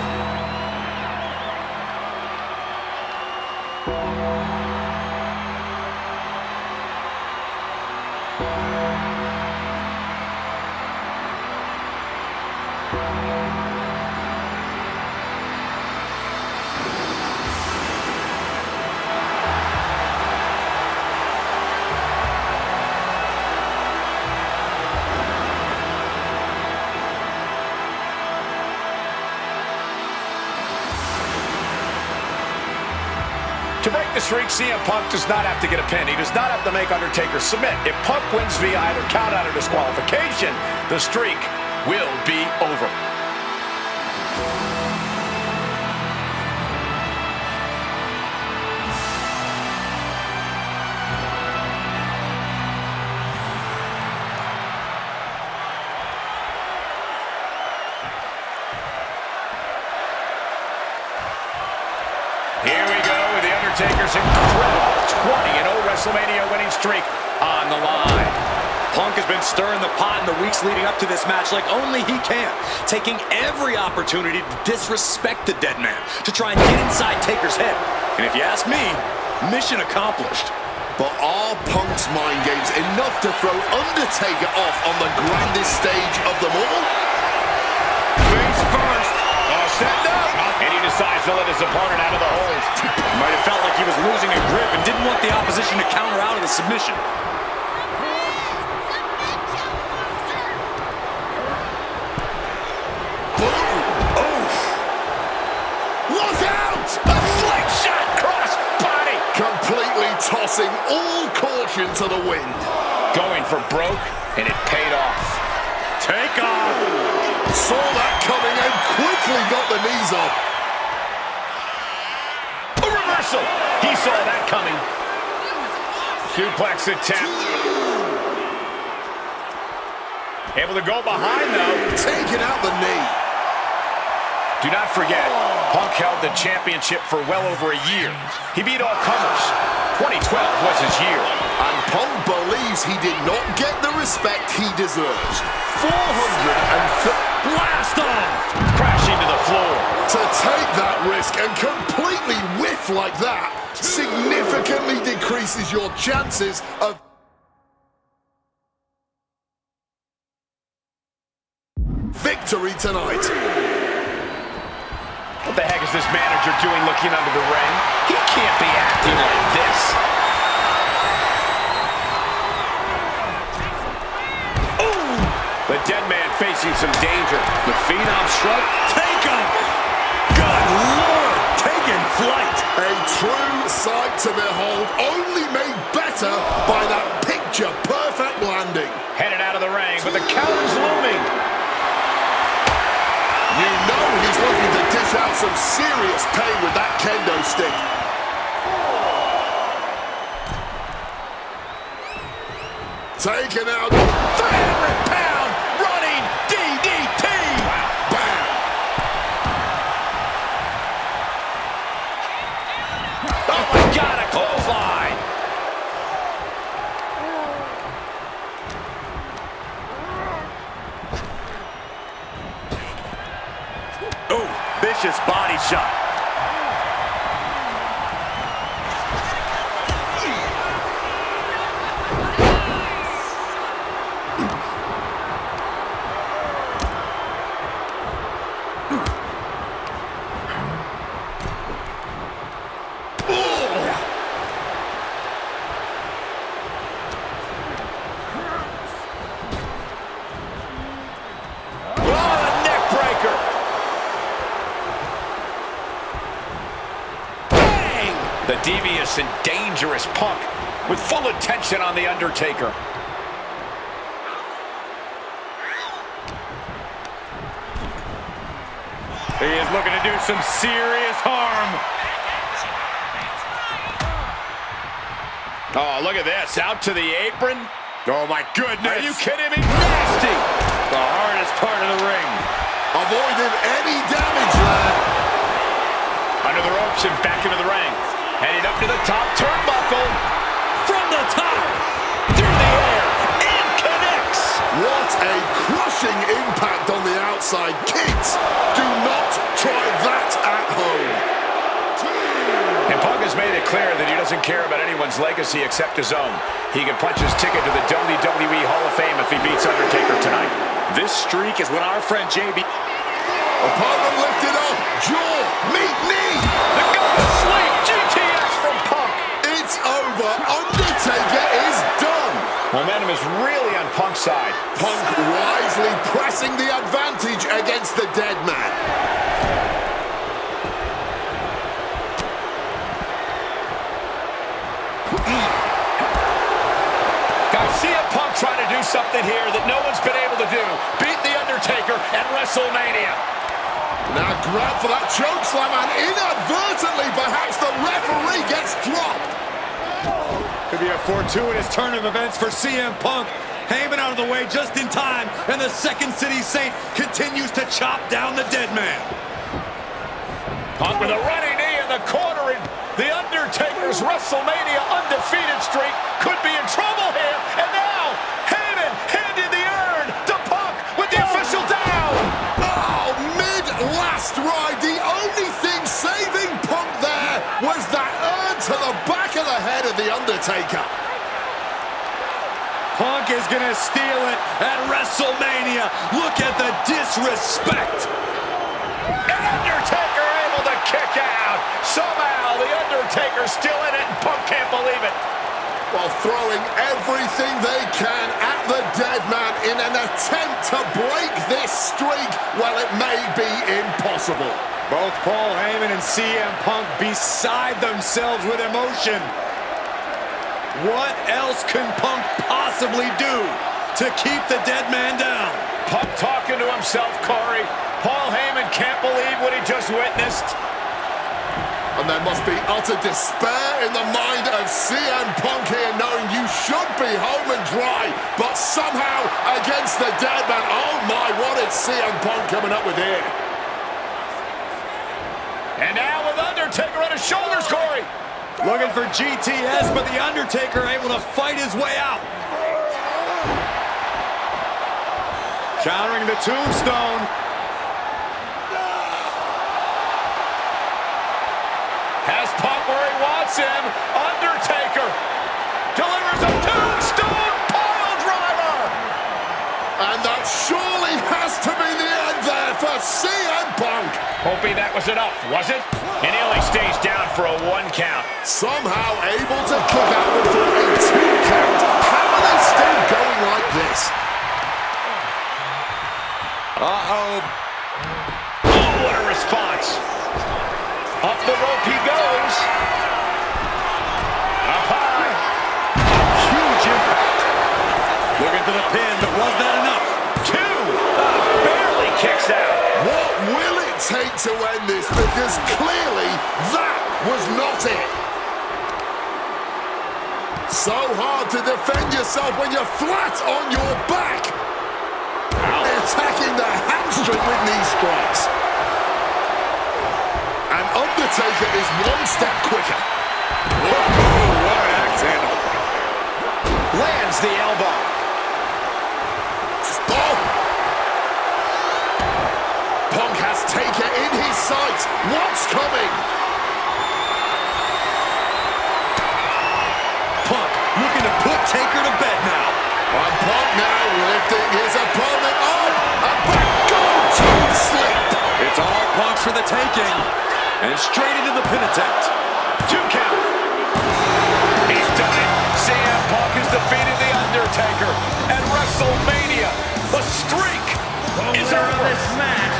To break the streak, CM Punk does not have to get a pin. He does not have to make Undertaker submit. If Punk wins via either countout or disqualification, the streak will be over. Here we go with the Undertaker's incredible 20-0 WrestleMania winning streak on the line. Punk has been stirring the pot in the weeks leading up to this match like only he can, taking every opportunity to disrespect the dead man, to try and get inside Taker's head. And if you ask me, mission accomplished. But are Punk's mind games enough to throw Undertaker off on the grandest stage of them all? Face first. Set up. And he decides to let his opponent out of the hold. Might have felt like he was losing a grip and didn't want the opposition to counter out of the submission. Boom! Oof! Look out! A slingshot cross body. Completely tossing all caution to the wind. Going for broke, and it paid off. Take off. Saw that coming and quickly got the knees up. A reversal. He saw that coming. Suplex attempt. Able to go behind, though. Taking out the knee. Do not forget, Punk held the championship for well over a year. He beat all comers. 2012 was his year. And Punk believes he did not get the respect he deserves. 430. Blast off. Crashing to the floor. To take that risk and completely whiff like that significantly decreases your chances of victory tonight. What the heck is this manager doing looking under the ring? He can't be acting like this. Ooh! The dead man facing some danger. The Phenom struck. Take him. Good Lord. Taking flight. A true sight to behold, only made better by that picture-perfect landing. Headed out of the ring, but the counter's looming. You know he's looking to dish out some serious pain with that kendo stick. Taken out. 300-pound running DDT. Bam. Oh my God, a clothesline. Oh, vicious body shot. The devious and dangerous Punk with full attention on The Undertaker. He is looking to do some serious harm. Oh, look at this. Out to the apron. Oh, my goodness. Are you kidding me? Nasty. The hardest part of the ring. Avoided any damage there. Under the ropes and back into the ring. Heading up to the top turnbuckle. From the top. Through the air. And connects. What a crushing impact on the outside. Kids, do not try that at home. And Punk has made it clear that he doesn't care about anyone's legacy except his own. He can punch his ticket to the WWE Hall of Fame if he beats Undertaker tonight. This streak is what our friend JB... Opponent lifted up. Jaw, meet knee. The gun to sleep. GTS from Punk. It's over. Undertaker is done. Momentum is really on Punk's side. Punk wisely pressing the advantage against the dead man. CM Punk trying to do something here that no one's been able to do. Beat The Undertaker at WrestleMania. Now grab for that chokeslam, and inadvertently, perhaps the referee gets dropped. Could be a fortuitous turn of events for CM Punk. Heyman out of the way just in time, and the Second City Saint continues to chop down the dead man. Punk with a running knee in the corner, and The Undertaker's WrestleMania undefeated streak could be in trouble here. And now, Heyman handed the urn to Punk with the official down. Oh, mid-last ride. The only thing saving Punk there was that urn to the back of the head of The Undertaker. Punk is going to steal it at WrestleMania. Look at the disrespect. And Undertaker able to kick out. Somehow, The Undertaker's still in it, and Punk can't believe it. While throwing everything they can at the dead man in an attempt to break this streak, well, it may be impossible. Both Paul Heyman and CM Punk beside themselves with emotion. What else can Punk possibly do to keep the dead man down? Punk talking to himself, Corey. Paul Heyman can't believe what he just witnessed. And there must be utter despair in the mind of CM Punk here, knowing you should be home and dry, but somehow against the dead man. Oh my, what is CM Punk coming up with here? And now with Undertaker on his shoulders, Corey. Looking for GTS, but The Undertaker able to fight his way out. Countering the tombstone. Has Punk where he wants him. Undertaker delivers a tombstone pile driver. And that surely has to be the end there for CM Punk. Hoping that was enough, was it? And he only stays down for a 1 count. Somehow able to kick out before a 2 count. How are they still going like this? Uh-oh. Oh, what a response. Up the rope he goes. Up high. Huge impact. Looking for the pin, but was that enough? 2. Barely kicks out. What will it take to end this? Because clearly that was not it. So hard to defend yourself when you're flat on your back. Attacking the hamstring with knee strikes. And Undertaker is 1 step quicker. Whoa, what an axe handle. Lands the elbow. Oh! Punk has Taker in his sights. What's coming? Punk looking to put Taker to bed now. And Punk now lifting his opponent up. A back go-to sleep. It's all Punk's for the taking. And straight into the pin attempt. 2 count. He's done it. CM Punk has defeated The Undertaker at WrestleMania. The streak is over. This match,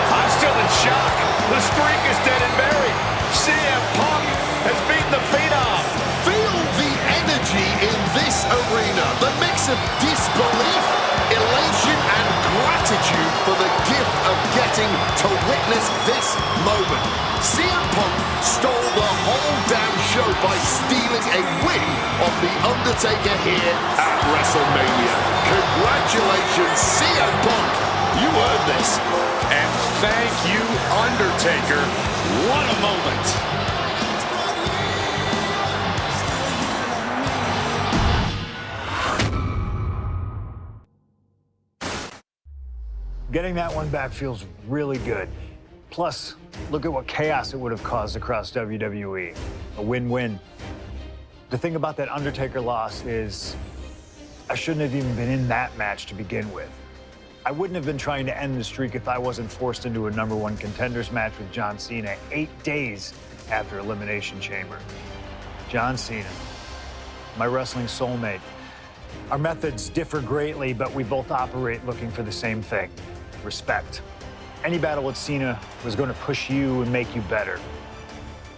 I'm still in shock. The streak is dead and buried. CM Punk has beaten the Phenom. Feel the energy in this arena. The mix of disbelief, elation, and gratitude for the gift of getting to witness this moment. CM Punk stole the whole damn show by stealing a win of The Undertaker here at WrestleMania. Congratulations, CM Punk. You earned this. And thank you, Undertaker. What a moment. Getting that one back feels really good. Plus, look at what chaos it would have caused across WWE. A win-win. The thing about that Undertaker loss is I shouldn't have even been in that match to begin with. I wouldn't have been trying to end the streak if I wasn't forced into a #1 contenders match with John Cena 8 days after Elimination Chamber. John Cena, my wrestling soulmate. Our methods differ greatly, but we both operate looking for the same thing: respect. Any battle with Cena was going to push you and make you better.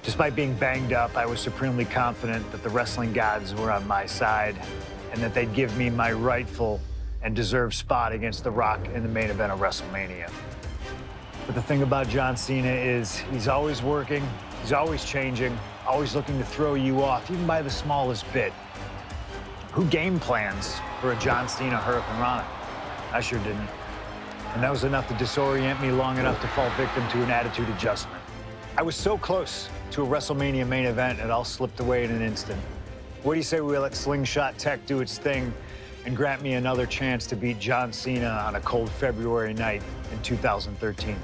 Despite being banged up, I was supremely confident that the wrestling gods were on my side and that they'd give me my rightful and deserved spot against The Rock in the main event of WrestleMania. But the thing about John Cena is he's always working, he's always changing, always looking to throw you off, even by the smallest bit. Who game plans for a John Cena Hurricane Rana? I sure didn't. And that was enough to disorient me long enough to fall victim to an attitude adjustment. I was so close to a WrestleMania main event, it all slipped away in an instant. What do you say we let Slingshot Tech do its thing and grant me another chance to beat John Cena on a cold February night in 2013?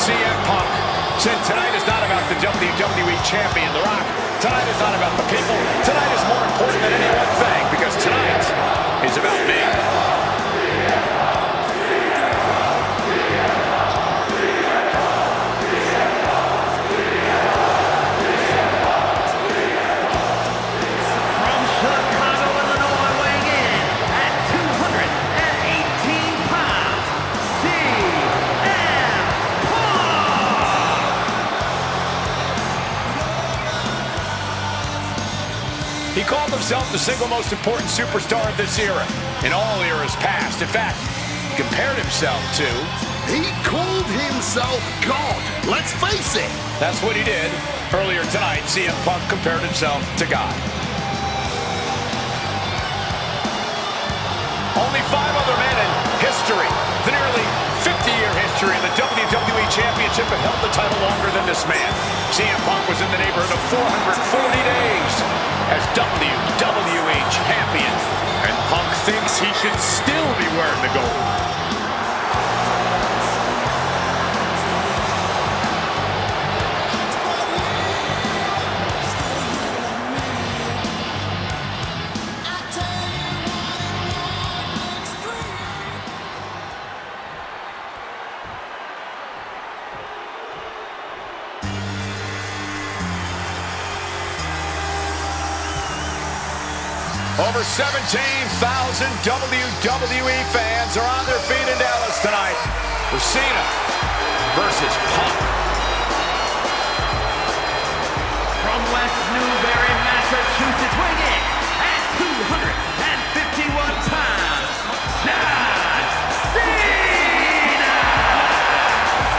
CM Punk said tonight is not about the WWE Champion, The Rock. Tonight is not about the people. Tonight is more important than any one thing, because tonight is about me. From Chicago, Illinois, weighing in at 218 pounds, CM He called himself the single most important superstar of this era, in all eras past. In fact, he compared himself to... He called himself God. Let's face it. That's what he did. Earlier tonight, CM Punk compared himself to God. Only 5 other men in history, the nearly 50-year history of the WWE Championship, have held the title longer than this man. CM Punk was in the neighborhood of 440 days as WWE Champion. And Punk thinks he should still be wearing the gold. Over 17,000 WWE fans are on their feet in Dallas tonight for Cena versus Punk. From West Newbury, Massachusetts, weighing in at 251 pounds, John Cena!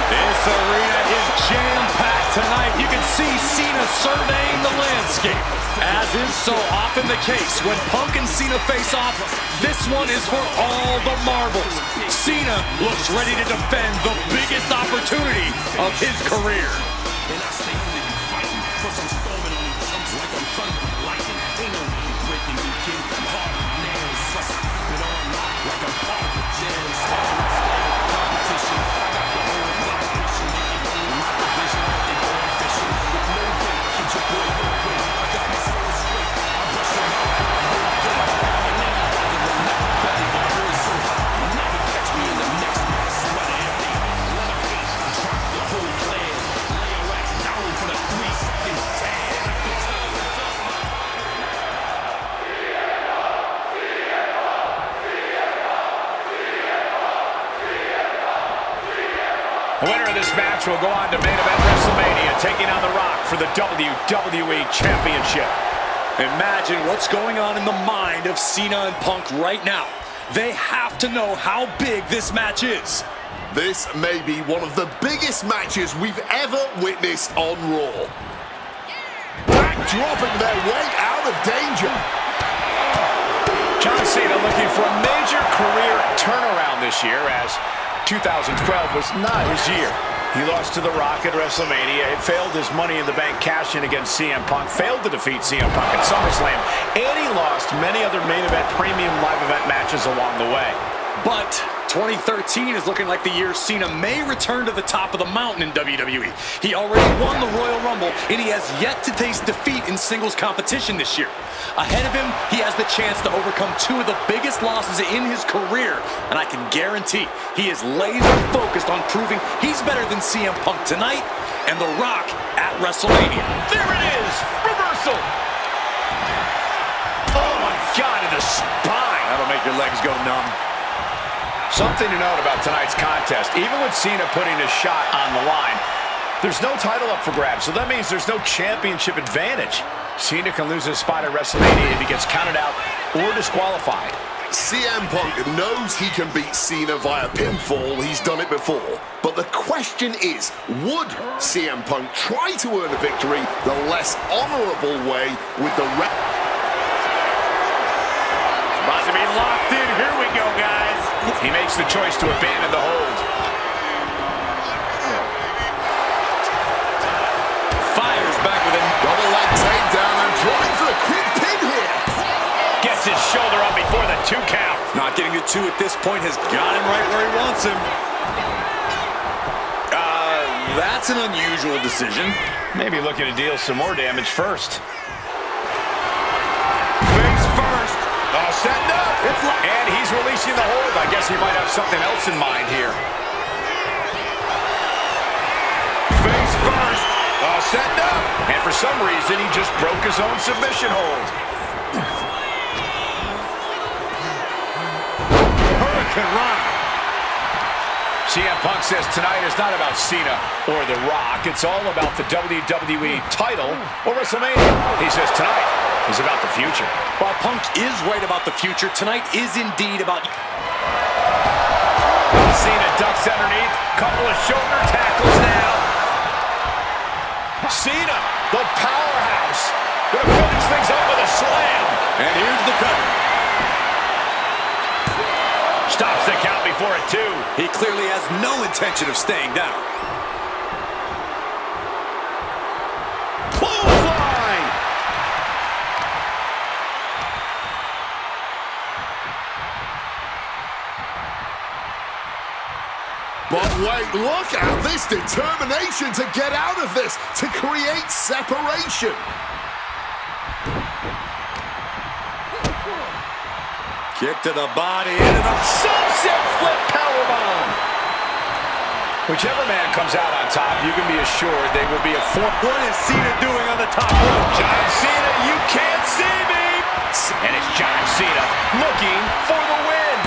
This arena is jam-packed tonight. You can see Cena surveying the landscape. As is so often the case, when Punk and Cena face off, this one is for all the marbles. Cena looks ready to defend the biggest opportunity of his career. The winner of this match will go on to main event WrestleMania, taking on The Rock for the WWE Championship. Imagine what's going on in the mind of Cena and Punk right now. They have to know how big this match is. This may be one of the biggest matches we've ever witnessed on Raw. Backdropping their way out of danger. John Cena looking for a major career turnaround this year, as 2012 was not his year. He lost to The Rock at WrestleMania. It failed his Money in the Bank cash-in against CM Punk. Failed to defeat CM Punk at SummerSlam. And he lost many other main event premium live event matches along the way. But 2013 is looking like the year Cena may return to the top of the mountain in WWE. He already won the Royal Rumble, and he has yet to taste defeat in singles competition this year. Ahead of him, he has the chance to overcome two of the biggest losses in his career, and I can guarantee he is laser-focused on proving he's better than CM Punk tonight and The Rock at WrestleMania. There it is! Reversal! Oh my God, in the spine! That'll make your legs go numb. Something to note about tonight's contest, even with Cena putting his shot on the line, there's no title up for grabs, so that means there's no championship advantage. Cena can lose his spot at WrestleMania if he gets counted out or disqualified. CM Punk knows he can beat Cena via pinfall. He's done it before. But the question is, would CM Punk try to earn a victory the less honorable way with the About to be locked in. Here we go, guys. He makes the choice to abandon the hold. Fires back with a double leg takedown and trying for a quick pin here. Gets his shoulder up before the 2 count. Not getting the 2 at this point has got him right where he wants him. That's an unusual decision. Maybe looking to deal some more damage first. Face first. Oh, setting up. And he's releasing the hold. I guess he might have something else in mind here. Face first. Oh, setting up. And for some reason, he just broke his own submission hold. Hurricane Run. CM Punk says tonight is not about Cena or The Rock. It's all about the WWE title or WrestleMania. He says tonight is about the future. While Punk is right about the future, tonight is indeed about... Cena ducks underneath. Couple of shoulder tackles now. Cena, the powerhouse, gonna finish things up with a slam. And here's the cover. Stops the count before a 2. He clearly has no intention of staying down. Clothesline. But wait, look at this determination to get out of this, to create separation. Kick to the body, and a Sunset flip powerbomb. Whichever man comes out on top, you can be assured they will be a form. What is Cena doing on the top rope? John Cena, you can't see me. And it's John Cena looking for the win.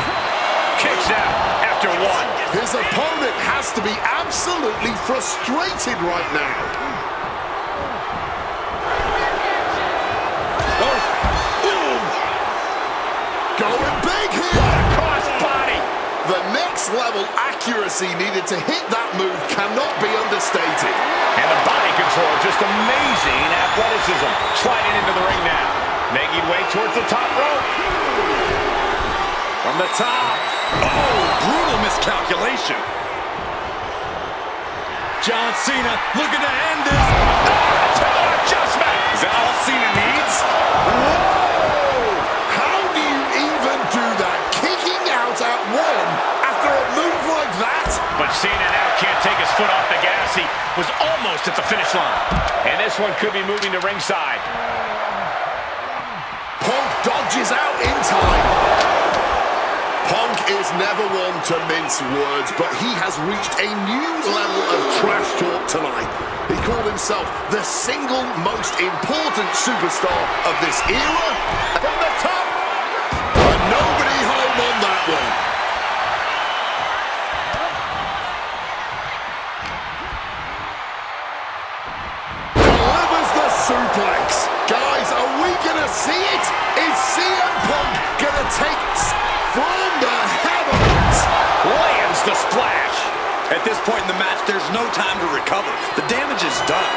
Kicks out after 1. His opponent has to be absolutely frustrated right now. Going big here. Cross body. The next level accuracy needed to hit that move cannot be understated. And the body control, just amazing athleticism. Sliding into the ring now. Making way towards the top rope. From the top. Oh, brutal miscalculation. John Cena looking to end this. Double adjustment. Is that all Cena needs? Whoa! How do you even do that? Kicking out at 1 after a move like that? But Cena now can't take his foot off the gas. He was almost at the finish line. And this one could be moving to ringside. Punk dodges out in time. Punk is never one to mince words, but he has reached a new level of trash talk tonight. He called himself the single most important superstar of this era. From the top, and nobody home on that one. see it? Is CM Punk gonna take from the heavens? Lands the splash. At this point in the match, there's no time to recover. The damage is done.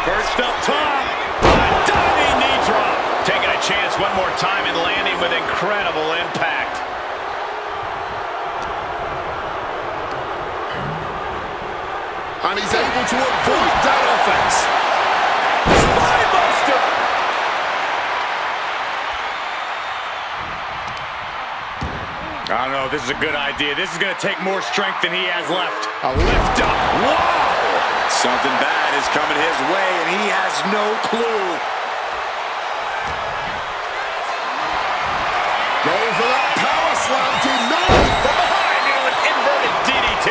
First up top, a diving knee drop. Taking a chance one more time and landing with incredible impact. And he's able to avoid that offense. Spinebuster. I don't know if this is a good idea. This is going to take more strength than he has left. A lift up. Wow. Something bad is coming his way, and he has no clue. Go for that power slam, denied. From behind into an inverted DDT.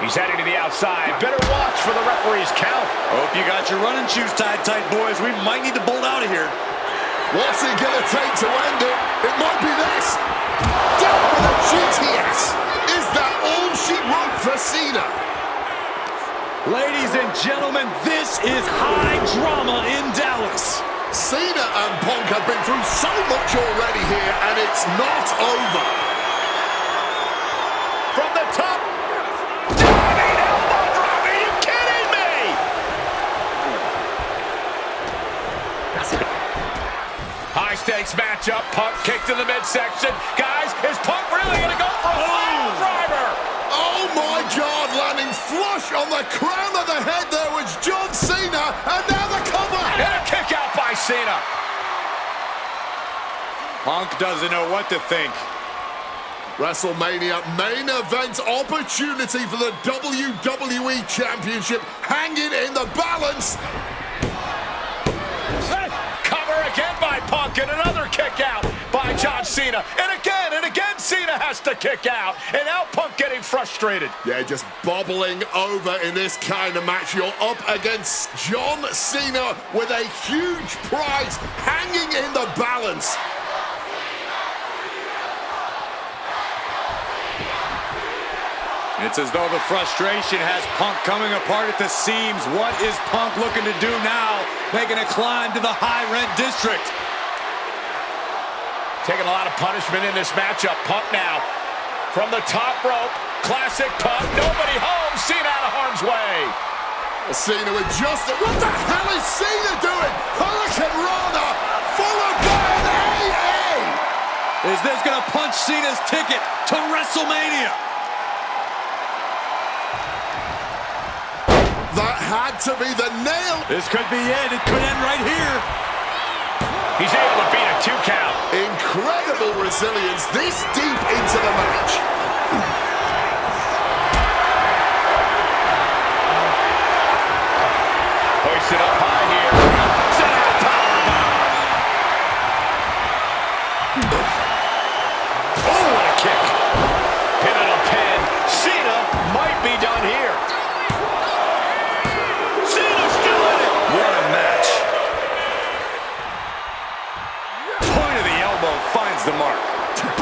He's heading to the outside. Better watch for the referee's count. Hope you got your running shoes tied tight, boys. We might need to bolt out of here. What's it gonna take to end it? It might be this. Down with a GTS. Is that all she wrote for Cena? Ladies and gentlemen, this is high drama in Dallas. Cena and Punk have been through so much already here, and it's not over. From the top. Diving elbow drop. Are you kidding me? High stakes matchup. Punk kicked in the midsection. Guys, is Punk really going to go for a final driver? Oh my God, landing flush on the crown of the head there was John Cena, and now the cover. And a kick out by Cena. Punk doesn't know what to think. WrestleMania main event opportunity for the WWE Championship hanging in the balance. Cover again by Punk and another kick out by John Cena. And again Cena has to kick out. And now Punk getting frustrated. Yeah, just bobbling over in this kind of match. You're up against John Cena with a huge prize hanging in the balance. It's as though the frustration has Punk coming apart at the seams. What is Punk looking to do now? Making a climb to the high rent district. Taking a lot of punishment in this matchup. Punk now from the top rope. Classic Punk. Nobody home. Cena out of harm's way. Cena with just... What the hell is Cena doing? Hurricane Rana followed by an AA. Is this going to punch Cena's ticket to WrestleMania? That had to be the nail. This could be it. It could end right here. He's able to beat a 2 count. Incredible resilience this deep into the match. Hoisted up high here. Set out powerbomb. Oh, what a kick. Pin on a pin. Cena might be done here. Cena's still in it. What a match. Point of the elbow finds the mark.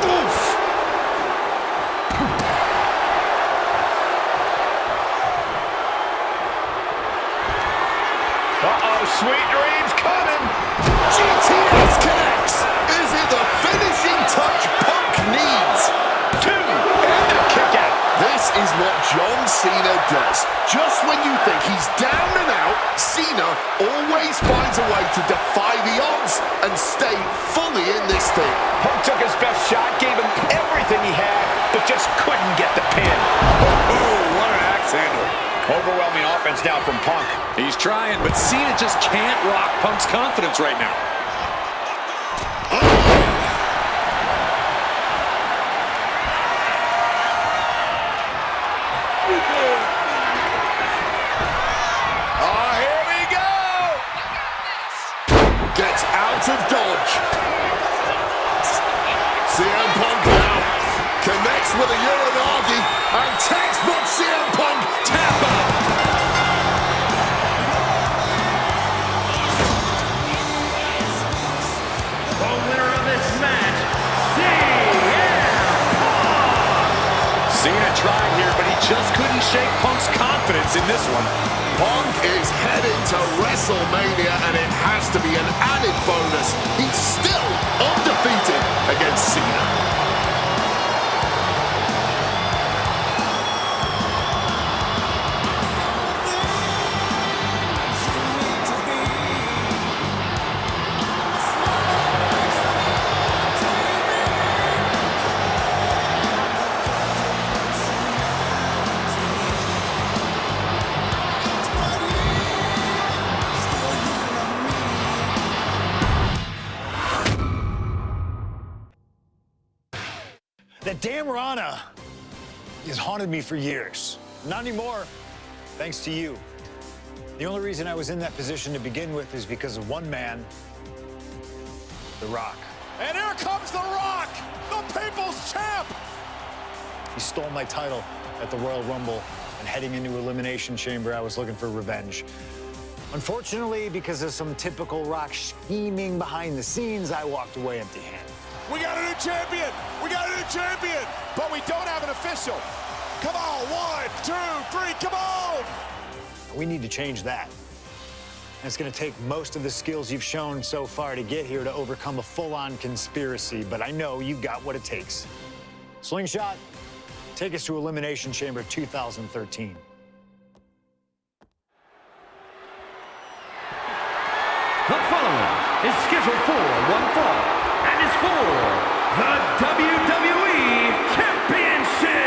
Oof. Uh-oh, sweet dreams coming. GTS connects. Is it the finishing touch Punk needs? 2, and a kick out. This is what John Cena does. Just when you think he's down and out, Cena always finds a way to defy the odds and stay fully in this thing. Punk took his best shot, gave him everything he had, but just couldn't get the pin. Oh, what an axe handle. Overwhelming offense now from Punk. He's trying, but Cena just can't rock Punk's confidence right now. Here we go! Gets out of dodge. CM Punk now connects with a Uranagi, and textbook CM Punk tap out. just couldn't shake Punk's confidence in this one. Punk is heading to WrestleMania, and it has to be an added bonus. He's still undefeated against Cena. That damn Rana has haunted me for years. Not anymore, thanks to you. The only reason I was in that position to begin with is because of one man, The Rock. And here comes The Rock, the People's Champ! He stole my title at the Royal Rumble, and heading into Elimination Chamber, I was looking for revenge. Unfortunately, because of some typical Rock scheming behind the scenes, I walked away empty-handed. We got a new champion! We got a new champion! But we don't have an official. Come on, 1, 2, 3, come on! We need to change that. And it's going to take most of the skills you've shown so far to get here to overcome a full-on conspiracy, but I know you got what it takes. Slingshot, take us to Elimination Chamber 2013. The following is scheduled for one fall and is for the WWE Championship.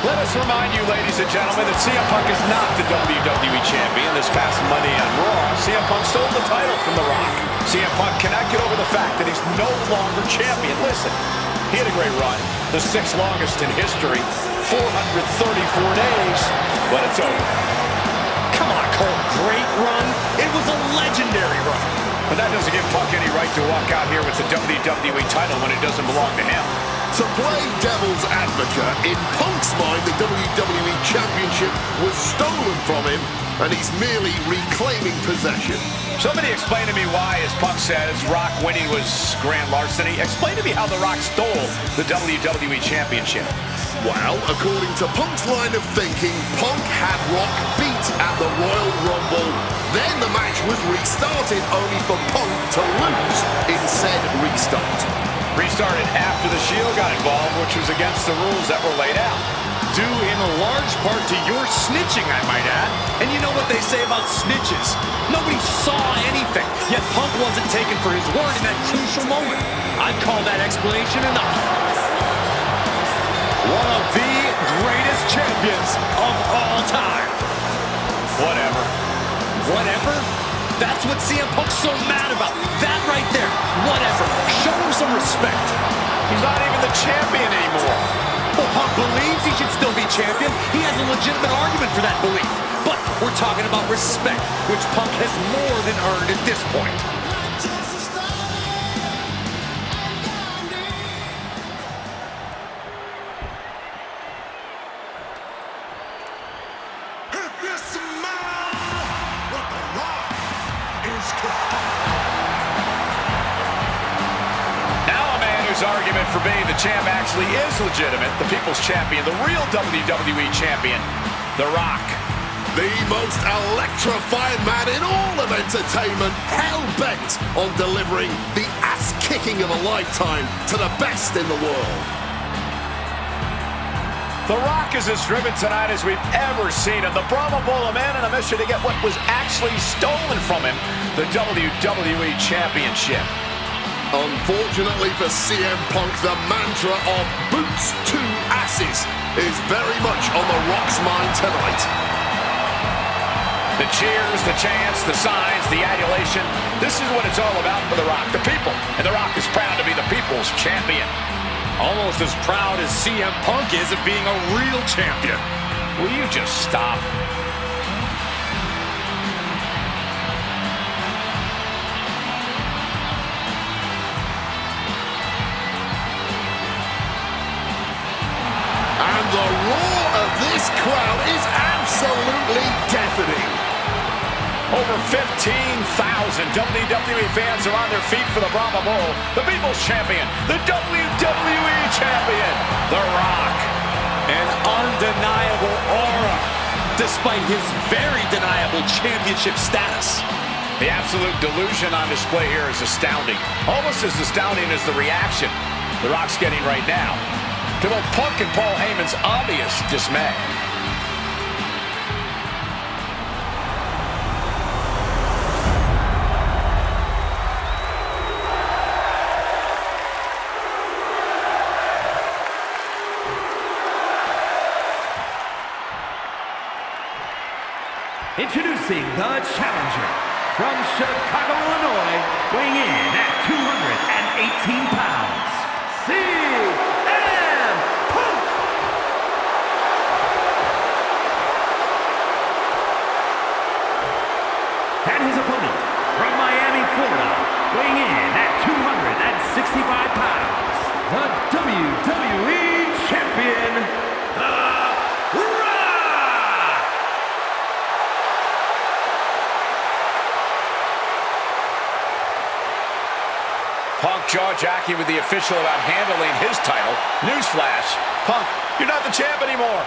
Let us remind you, ladies and gentlemen, that CM Punk is not the WWE Champion. This past Monday on Raw, CM Punk stole the title from The Rock. CM Punk connected over the fact that he's no longer champion. Listen, he had a great run, the 6th longest in history, 434 days, but it's over. Come on, Cole, great run. It was a legendary run. But that doesn't give Punk any right to walk out here with the WWE title when it doesn't belong to him. To play devil's advocate, in Punk's mind, the WWE Championship was stolen from him, and he's merely reclaiming possession. Somebody explain to me why, as Punk says, Rock winning was grand larceny. Explain to me how The Rock stole the WWE Championship. Well, according to Punk's line of thinking, Punk had Rock beat at the Royal Rumble. Then the match was restarted, only for Punk to lose in said restart. Restarted after the Shield got involved, which was against the rules that were laid out. Due in large part to your snitching, I might add. And you know what they say about snitches. Nobody saw anything, yet Punk wasn't taken for his word in that crucial moment. I'd call that explanation enough. One of the greatest champions of all time. Whatever. Whatever? That's what CM Punk's so mad about. That right there. Whatever. Show him some respect. He's not even the champion anymore. Well, Punk believes he should still be champion. He has a legitimate argument for that belief. But we're talking about respect, which Punk has more than earned at this point. Argument for being the champ actually is legitimate. The People's Champion, the real WWE Champion, The Rock. The most electrifying man in all of entertainment, hell-bent on delivering the ass-kicking of a lifetime to the best in the world. The Rock is as driven tonight as we've ever seen him. The Brahma Bull, a man on a mission to get what was actually stolen from him, the WWE Championship. Unfortunately for CM Punk, the mantra of boots to asses is very much on The Rock's mind tonight. The cheers, the chants, the signs, the adulation. This is what it's all about for The Rock, the people. And The Rock is proud to be the people's champion. Almost as proud as CM Punk is of being a real champion. Will you just stop? Over 15,000 WWE fans are on their feet for the Brahma Bull, the People's Champion, the WWE Champion, The Rock. An undeniable aura, despite his very deniable championship status. The absolute delusion on display here is astounding. Almost as astounding as the reaction The Rock's getting right now to both Punk and Paul Heyman's obvious dismay. Introducing the challenger from Chicago, Illinois, weighing in at 218 pounds, CM Punk! And his opponent from Miami, Florida, weighing in at 265 pounds, the WWE Champion, The Punk jaw-jacking with the official about handling his title. Newsflash, Punk, you're not the champ anymore.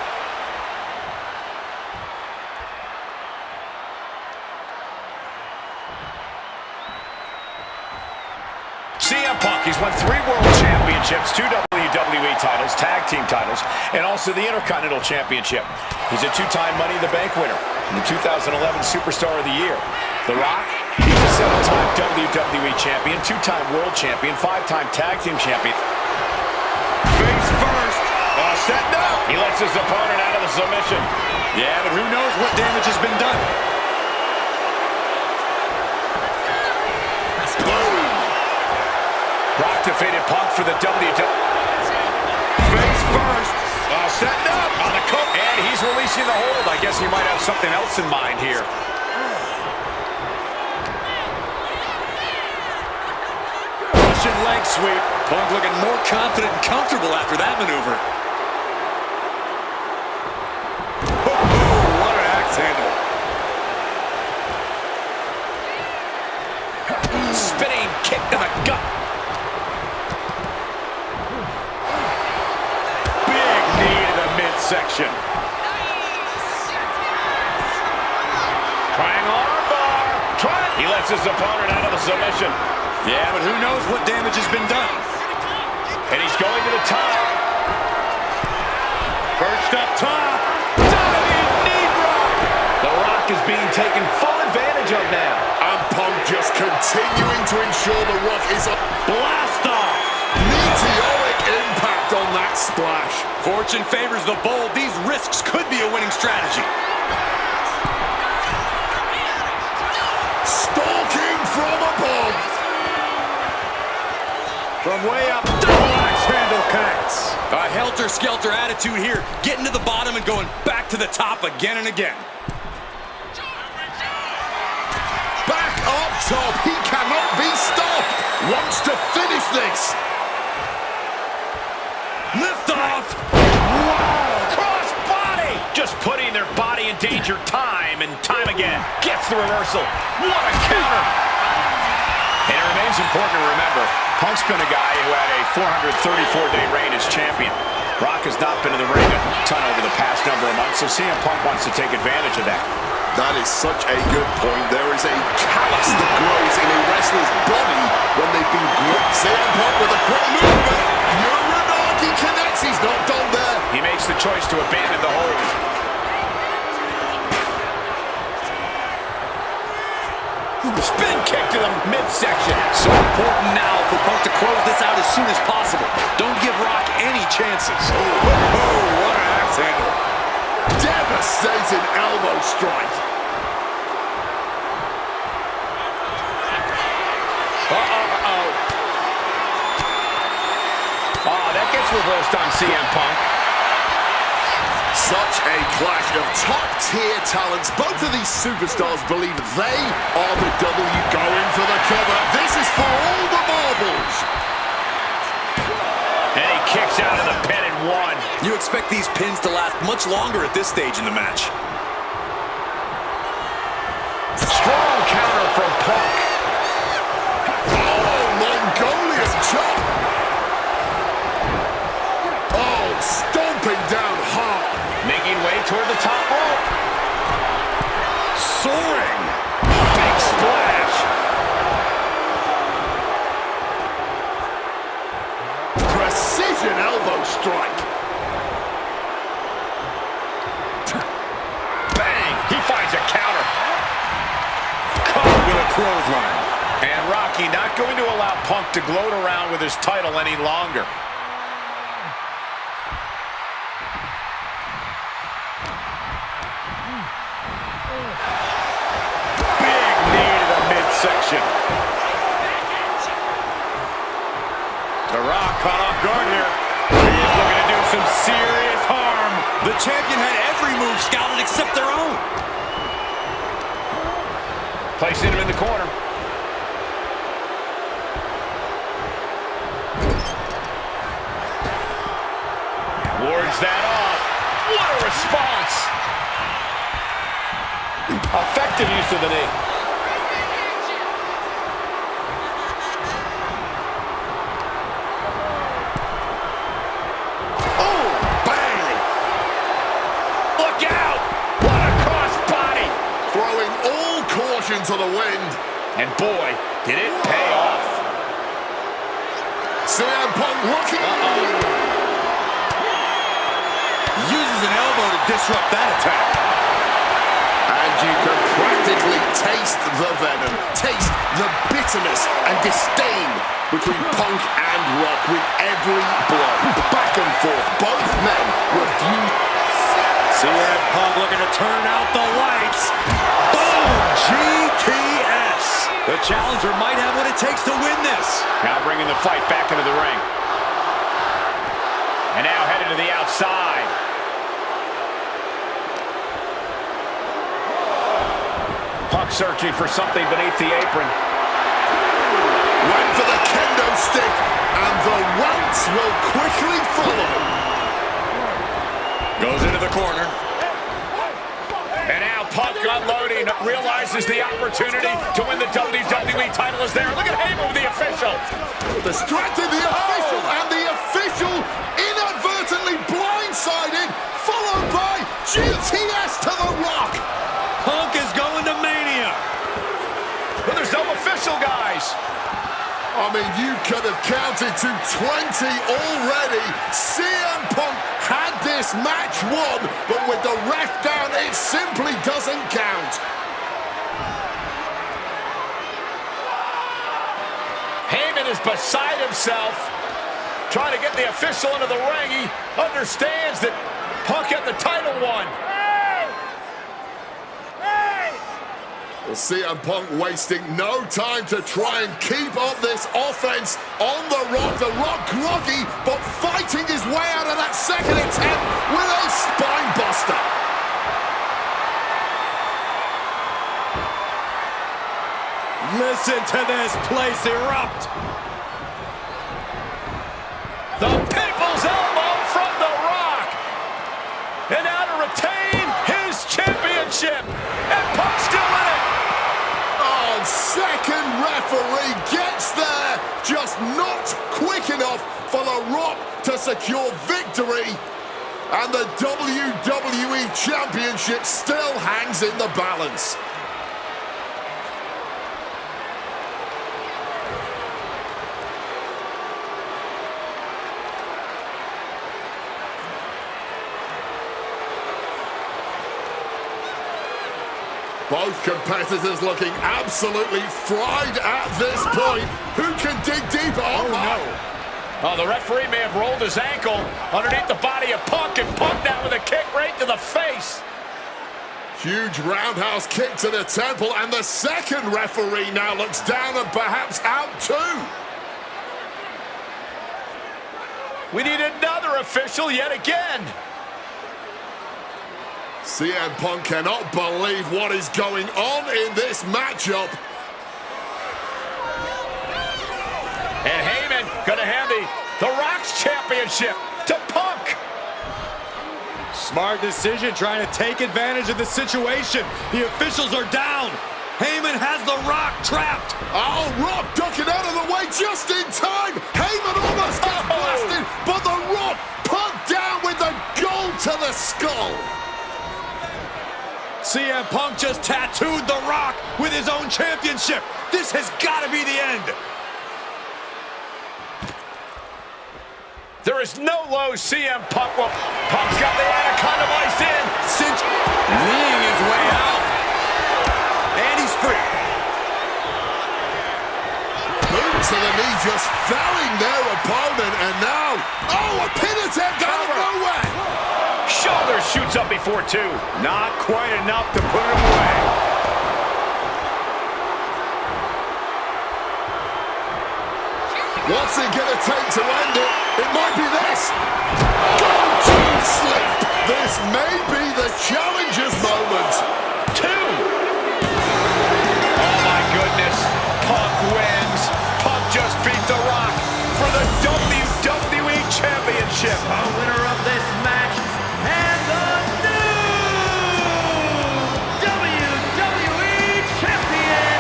CM Punk, he's won 3 World Championships, 2 WWE titles, tag team titles, and also the Intercontinental Championship. He's a 2-time Money in the Bank winner and the 2011 Superstar of the Year. The Rock, he's a 7-time WWE Champion, 2-time World Champion, 5-time Tag Team Champion. Face first. Set up. He lets his opponent out of the submission. Yeah, but who knows what damage has been done. Boom. Rock defeated Punk for the WWE. Face first. Setting up on the coat, and he's releasing the hold. I guess he might have something else in mind here. Russian leg sweep. Punk looking more confident and comfortable after that maneuver. Oh, what an axe handle. Spinning kick to the gut. Big knee to the midsection. Trying armbar. He lets his opponent out of the submission. Yeah, but who knows what damage has been done. And he's going to the top. Perched up top. Diving knee drop. The Rock is being taken full advantage of now. And Punk just continuing to ensure The Rock is a Blast off. meteoric impact on that splash. Fortune favors the bold. These risks could be a winning strategy. Stalking from above. From way up, double axe handle connects. A helter-skelter attitude here, getting to the bottom and going back to the top again and again. Back up top. He cannot be stopped. Wants to finish this. Lift off. Wow! Cross body! Just putting their body in danger time and time again. Gets the reversal. What a counter! And it remains important to remember, Punk's been a guy who had a 434-day reign as champion. Rock has not been in the ring a ton over the past number of months, so CM Punk wants to take advantage of that. That is such a good point. There is a callus that grows in a wrestler's body when they've been gripped. CM Punk with a quick movement. Uranagi connects. He's not done there. He makes the choice to abandon the hold. Spin kick to the midsection. So important now for Punk to close this out as soon as possible. Don't give Rock any chances. Oh, what an axe handle. Devastating elbow strike. Oh, that gets reversed on CM Punk. Such a clash of top-tier talents. Both of these superstars believe they are the W going for the cover. This is for all the marbles. And he kicks out of the pin and one. You expect these pins to last much longer at this stage in the match. Strong clothesline. And Rocky not going to allow Punk to gloat around with his title any longer. Big knee to the midsection. The Rock caught off guard here. He's looking to do some serious harm. The champion had every move scouted except their own. Placing him in the corner. Wards that off. What a response. Effective use of the knee. Oh, bang! Look out! What a crossbody! Throwing all caution to the wind. And boy, did it pay off. CM Punk looking. Uses an elbow to disrupt that attack. And you can practically taste the venom, taste the bitterness and disdain between Punk and Rock with every blow. Back and forth, both men refuse. CM Punk looking to turn out the lights. Boom! GTS. The challenger might have what it takes to win this. Now bringing the fight back into the ring. And now headed to the outside. Punk searching for something beneath the apron. Went for the kendo stick, and the welts will quickly follow. Goes into the corner. And now Punk unloading, realizes the opportunity to win the WWE title is there. Look at Heyman with the official. Distracted the official, and the official inadvertently blindsided, followed by GTS to the Rock. Punk is going to Mania. But there's no official, guys. I mean, you could have counted to 20 already. CM Punk had this match won, but with the ref down, it simply doesn't count. Heyman is beside himself, trying to get the official into the ring. He understands that Punk had the title won. Well, CM Punk wasting no time to try and keep up this offense on the Rock. The Rock groggy, but fighting his way out of that second attempt with a spine buster. Listen to this place erupt. The People's Elbow from The Rock. And now to retain his championship. And Punk still in it. Oh, second referee gets there, just not quick enough for The Rock to secure victory. And the WWE Championship still hangs in the balance. Both competitors looking absolutely fried at this point. Who can dig deeper? Oh, no. Oh, the referee may have rolled his ankle underneath the body of Punk, and Punk now with a kick right to the face. Huge roundhouse kick to the temple, and the second referee now looks down and perhaps out too. We need another official yet again. CM Punk cannot believe what is going on in this matchup. And Heyman going to hand the Rock's championship to Punk. Smart decision, trying to take advantage of the situation. The officials are down. Heyman has the Rock trapped. Oh, Rock ducking out of the way just in time. Heyman almost gets blasted, but the Rock Punk down with the gold to the skull. CM Punk just tattooed The Rock with his own championship. This has got to be the end. There is no low CM Punk. Well, Punk's got the Anaconda Vice in. Cinch kneeing his way out. And he's free. just felling their opponent, and now, oh, a pin attempt out of nowhere! Shoulder shoots up before two. Not quite enough to put him away. What's it gonna take to end it? It might be this. Go-to slip. This may be the challenger's moment. Two. Oh my goodness. Punk wins. Punk just beat The Rock for the WWE Championship. The winner of this match and the new WWE Champion,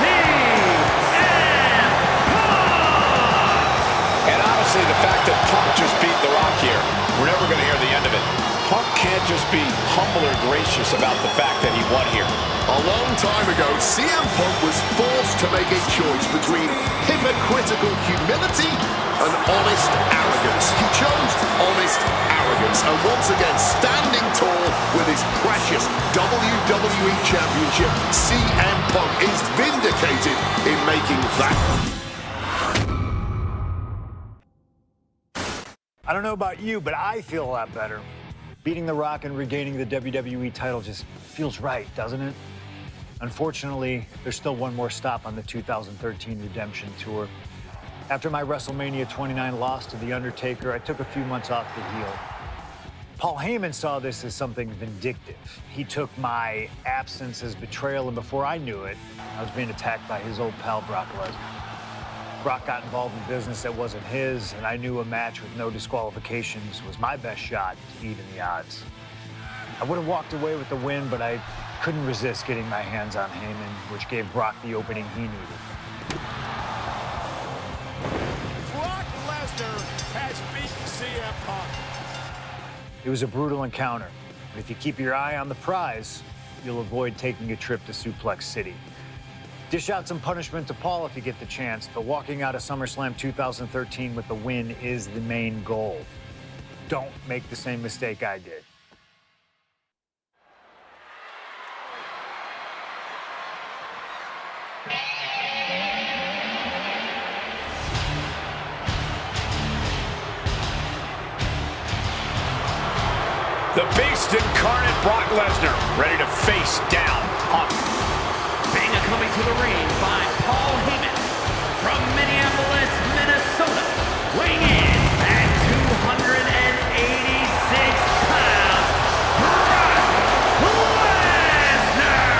CM Punk! And honestly, the fact that Punk just beat The Rock here, we're never going to hear the end of it. Punk can't just be humble or gracious about the fact that he won here. A long time ago, CM Punk was forced to make a choice between hypocritical humility and honest arrogance. He chose honest arrogance, and once again, standing tall with his precious WWE Championship, CM Punk is vindicated in making that. I don't know about you, but I feel a lot better. Beating The Rock and regaining the WWE title just feels right, doesn't it? Unfortunately, there's still one more stop on the 2013 Redemption Tour. After my WrestleMania 29 loss to The Undertaker, I took a few months off the heel. Paul Heyman saw this as something vindictive. He took my absence as betrayal, and before I knew it, I was being attacked by his old pal, Brock Lesnar. Brock got involved in business that wasn't his, and I knew a match with no disqualifications was my best shot to even the odds. I would have walked away with the win, but I couldn't resist getting my hands on Heyman, which gave Brock the opening he needed. Brock Lesnar has beaten CM Punk. It was a brutal encounter, but if you keep your eye on the prize, you'll avoid taking a trip to Suplex City. Dish out some punishment to Paul if you get the chance, but walking out of SummerSlam 2013 with the win is the main goal. Don't make the same mistake I did. The Beast incarnate Brock Lesnar, ready to face down Punk. Banga coming to the ring by Paul Heyman from Minneapolis, Minnesota, weighing in at 286 pounds, Brock Lesnar!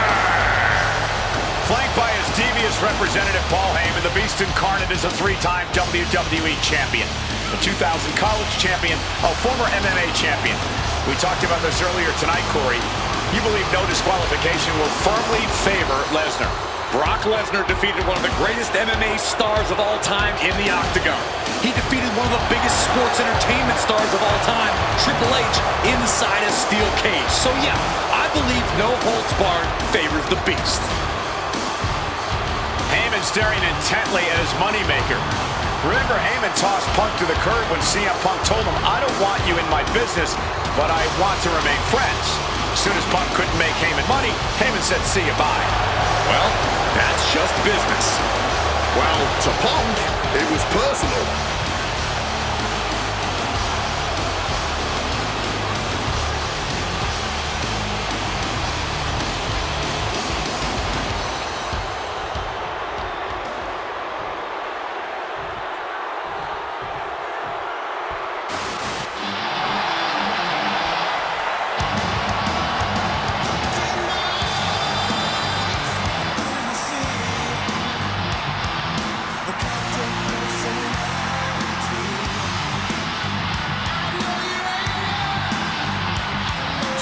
Flanked by his devious representative Paul Heyman, the Beast incarnate is a three-time WWE champion, a 2000 college champion, a former MMA champion. We talked about this earlier tonight, Corey. You believe no disqualification will firmly favor Lesnar. Brock Lesnar defeated one of the greatest MMA stars of all time in the octagon. He defeated one of the biggest sports entertainment stars of all time, Triple H, inside a steel cage. So yeah, I believe no holds barred favors the Beast. Heyman staring intently at his moneymaker. Remember, Heyman tossed Punk to the curb when CM Punk told him, "I don't want you in my business, but I want to remain friends." As soon as Punk couldn't make Heyman money, Heyman said, "See you, bye." Well, that's just business. Well, to Punk, it was personal.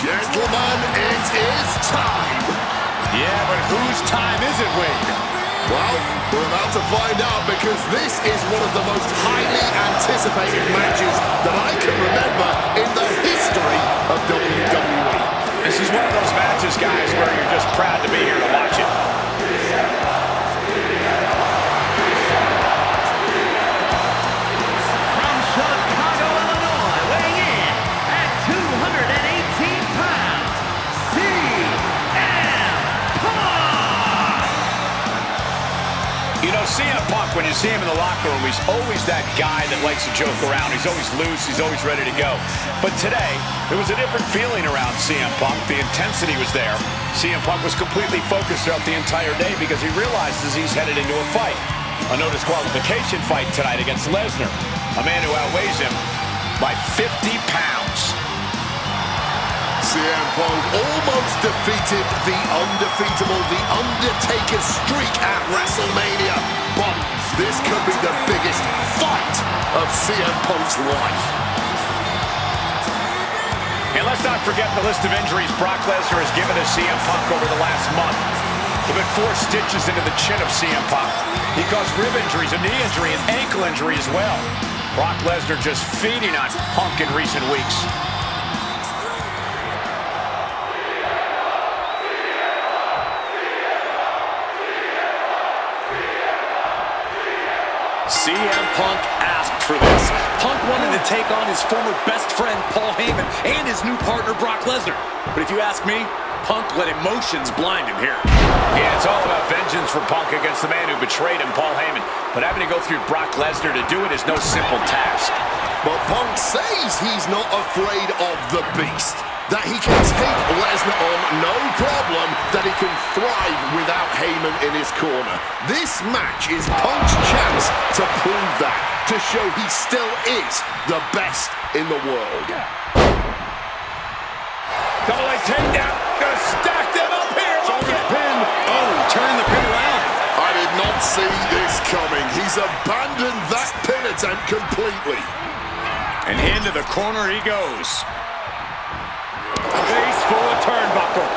Gentlemen, it is time. Yeah, but whose time is it, Wade? Well, we're about to find out, because this is one of the most highly anticipated matches that I can remember in the history of WWE. This is one of those matches, guys, where you're just proud to be here to watch it. From Chicago, Illinois, weighing in at 218 pounds, CM Punk! You know, CM Punk, when you see him in the locker room, he's always that guy that likes to joke around. He's always loose. He's always ready to go. But today, there was a different feeling around CM Punk. The intensity was there. CM Punk was completely focused throughout the entire day because he realizes he's headed into a fight. A no disqualification fight tonight against Lesnar, a man who outweighs him by 50 pounds. CM Punk almost defeated the undefeatable, the Undertaker's streak at WrestleMania. But this could be the biggest fight of CM Punk's life. And let's not forget the list of injuries Brock Lesnar has given to CM Punk over the last month. He put 4 stitches into the chin of CM Punk. He caused rib injuries, a knee injury, and ankle injury as well. Brock Lesnar just feeding on Punk in recent weeks. CM Punk asked for this. Punk wanted to take on his former best friend, Paul Heyman, and his new partner, Brock Lesnar. But if you ask me, Punk let emotions blind him here. Yeah, it's all about vengeance for Punk against the man who betrayed him, Paul Heyman. But having to go through Brock Lesnar to do it is no simple task. But Punk says he's not afraid of the beast. That he can take Lesnar on no problem, that he can thrive without Heyman in his corner. This match is Punk's chance to prove that, to show he still is the best in the world. Double leg takedown. Gonna stack them up here. Shoulder pin. Oh, turning the pin around. I did not see this coming. He's abandoned that pin attempt completely. And into the corner he goes. Face full of turnbuckle.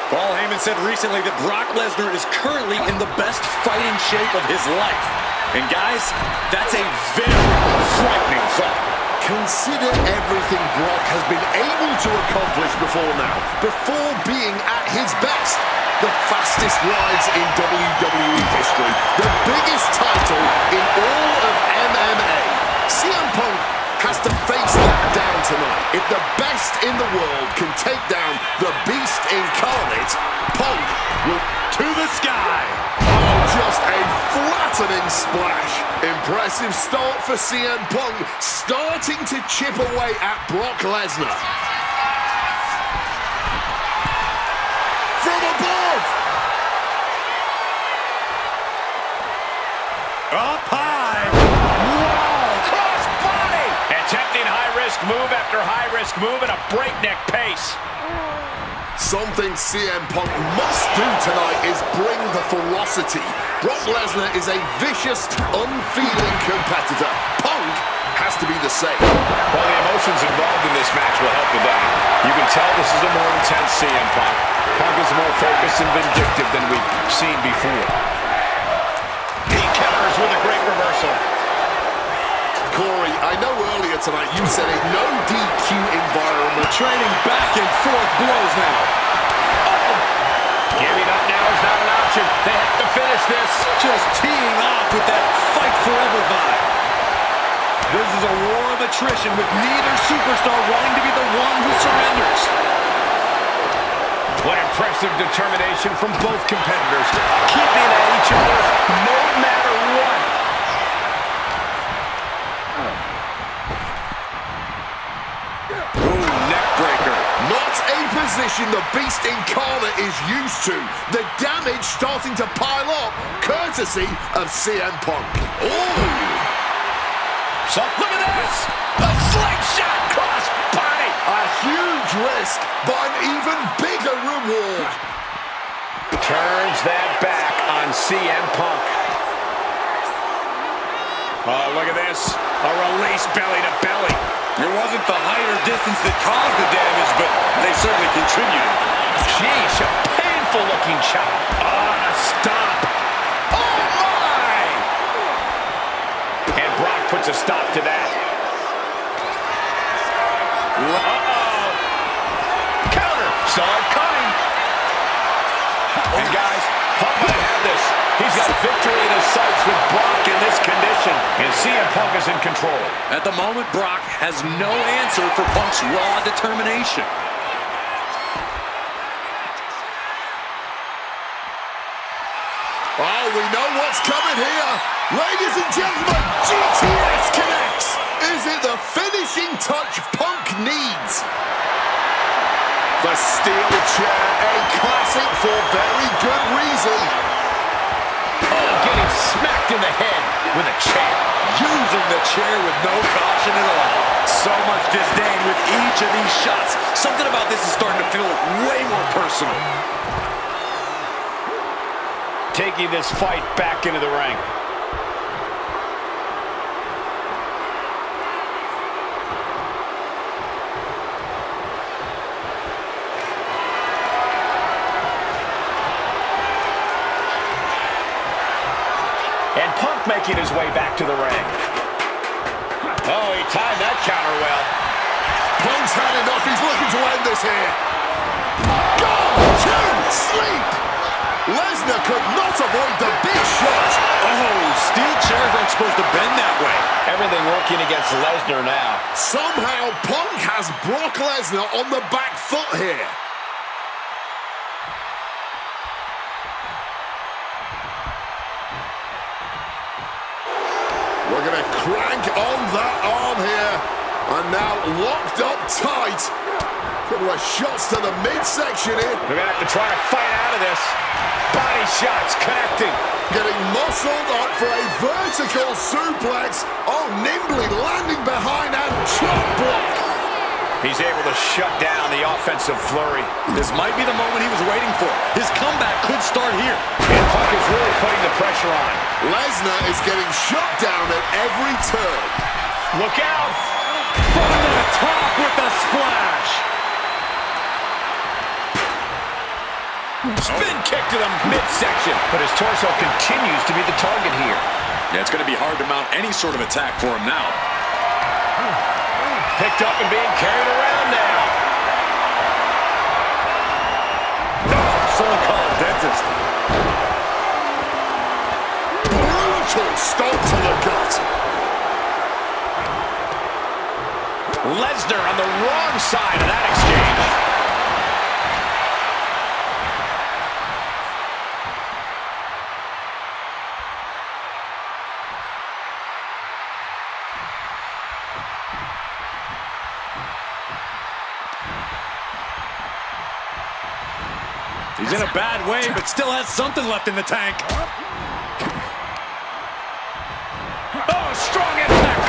Paul Heyman said recently that Brock Lesnar is currently in the best fighting shape of his life. And guys, that's a very frightening thought. Consider everything Brock has been able to accomplish before now, before being at his best. The fastest rise in WWE history, the biggest title in all of MMA. CM Punk has to face that down tonight. If the best in the world can take down the beast incarnate, Punk will To the sky. Oh, just a flattening splash. Impressive start for CM Punk, starting to chip away at Brock Lesnar. From above. Up high. Wow. Cross body. Attempting high-risk move after high-risk move at a breakneck pace. Something CM Punk must do tonight is bring the ferocity. Brock Lesnar is a vicious, unfeeling competitor. Punk has to be the same. Well, the emotions involved in this match will help with that. You can tell this is a more intense CM Punk. Punk is more focused and vindictive than we've seen before. He counters with a great reversal. Corey, I know earlier tonight you said a no DQ environment. Trading back and forth blows now. Giving up now is not an option. They have to finish this. Just teeing off with that fight forever vibe. This is a war of attrition with neither superstar wanting to be the one who surrenders. What impressive determination from both competitors. Keeping at each other no matter what. Ooh, neck breaker. Not a position the Beast Incarnate is used to. The damage starting to pile up, courtesy of CM Punk. Ooh! So, look at this! A slingshot cross body! A huge risk, but an even bigger reward. Turns that back on CM Punk. Oh, look at this. A release belly to belly. It wasn't the height or distance that caused the damage, but they certainly contributed. Jeez, a painful looking chop. A stop. Oh, my! And Brock puts a stop to that. Uh-oh. Counter. Saw it coming. And guys, Punk might have this. He's got victory in his sights with Brock in this condition. And CM Punk is in control. At the moment, Brock has no answer for Punk's raw determination. Oh, we know what's coming here. Ladies and gentlemen, GTS connects. Is it the finishing touch Punk needs? The steel chair, a classic for very good reason. Oh, getting smacked in the head with a chair. Using the chair with no caution at all. So much disdain with each of these shots. Something about this is starting to feel way more personal. Taking this fight back into the ring. And Punk making his way back to the ring. Oh, he timed that counter well. Punk's had enough. He's looking to end this here. Go to sleep. Lesnar could not avoid the big shot. Oh, steel chairs aren't supposed to bend that way. Everything working against Lesnar now. Somehow, Punk has Brock Lesnar on the back foot here. We're going to crank on that arm here. And now locked up tight. Couple of shots to the midsection here. They're going to have to try to fight out of this. Body shots connecting. Getting muscled up for a vertical suplex. Oh, nimbly landing behind and chop block. He's able to shut down the offensive flurry. This might be the moment he was waiting for. His comeback could start here. And Punk is really putting the pressure on. Lesnar is getting shut down at every turn. Look out! From the top with the splash. Spin kick to the midsection. But his torso continues to be the target here. Yeah, it's going to be hard to mount any sort of attack for him now. Picked up and being carried around now. Someone call a dentist. Brutal stomp to the gut. Lesnar on the wrong side of that exchange. He's in a bad way, but still has something left in the tank. Oh, strong impact.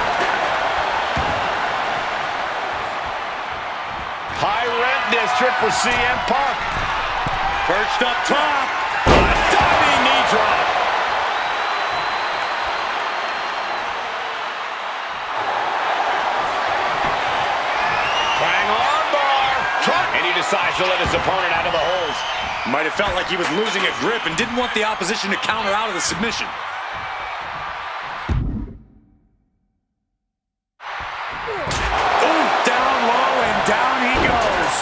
High rent district for CM Punk. Perched up top. A diving knee drop. Hang on, bar. And he decides to let his opponent out of the holes. Might have felt like he was losing a grip and didn't want the opposition to counter out of the submission. Oh, down low and down he goes.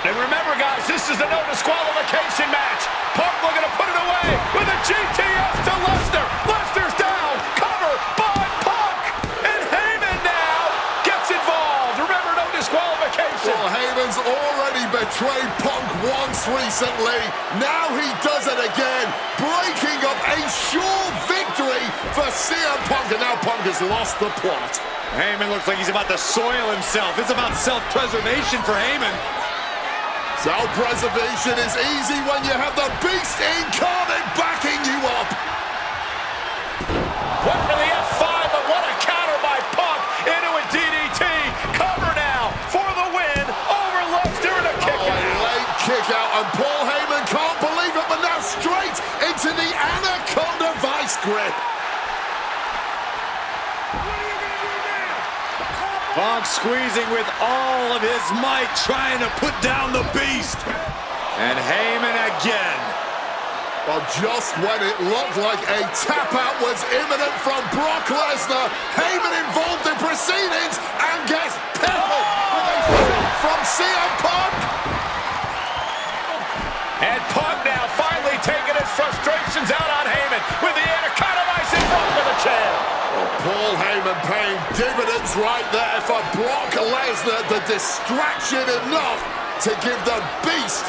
And remember, guys, this is a no disqualification match. Punk looking to put it away with a GTS to Lesnar. Lesnar's down. Cover by Punk. And Heyman now gets involved. Remember, no disqualification. Well, Heyman's already betrayed Punk once recently. Now he does it again, breaking up a sure victory for CM Punk. And now Punk has lost the plot. Heyman looks like he's about to soil himself. It's about self-preservation for Heyman. Self-preservation is easy when you have the beast incarnate backing you up. Went for the F5, but what a counter by Punk into a DDT. Cover now for the win over Lesnar and a kick out. Late kick out, and Paul Heyman can't believe it, but now straight into the Anaconda Vice grip. Punk squeezing with all of his might, trying to put down the beast. And Heyman again. Well, just when it looked like a tap-out was imminent from Brock Lesnar, Heyman involved in proceedings and gets peppered with a shot from CM Punk. And Punk now finally taking his frustrations out on Heyman with the Anaconda Vice in front of the chair. Well, Paul Heyman paying dividends right there for Brock Lesnar. The distraction enough to give the beast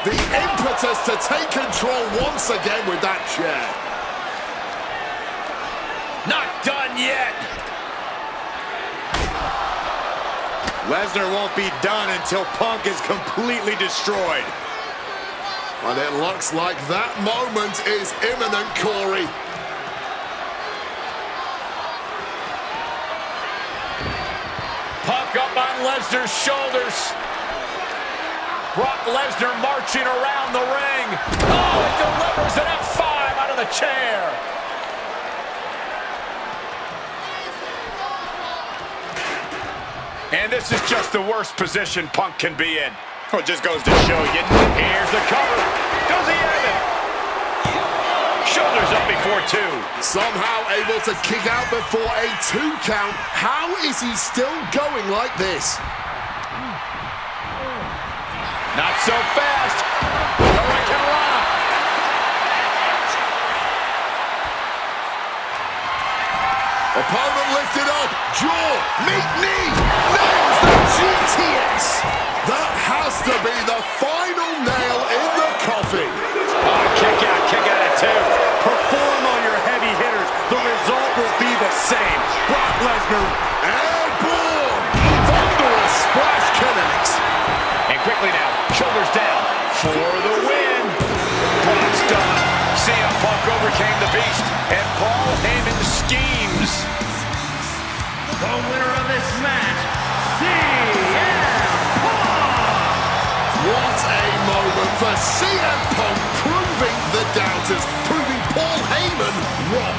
The impetus to take control once again with that chair. Not done yet. Lesnar won't be done until Punk is completely destroyed. And it looks like that moment is imminent, Corey. Punk up on Lesnar's shoulders. Brock Lesnar marching around the ring. Oh, it delivers an F5 out of the chair. And this is just the worst position Punk can be in. Well, it just goes to show you. Here's the cover. Does he have it? Shoulders up before two. Somehow able to kick out before a 2 count. How is he still going like this? Not so fast. Hurricanrana. Opponent lifted up. Jaw. Meet knee. Nails the GTS. That has to be the final nail in the coffin. Oh, kick out at two. Perform on your heavy hitters. The result will be the same. Brock Lesnar. Airborne. Thunderous splash connects. And quickly now, shoulders down for the win. Brock's done. CM Punk overcame the beast, and Paul Heyman schemes. The winner of this match, CM Punk! What a moment for CM Punk, proving the doubters, proving Paul Heyman wrong.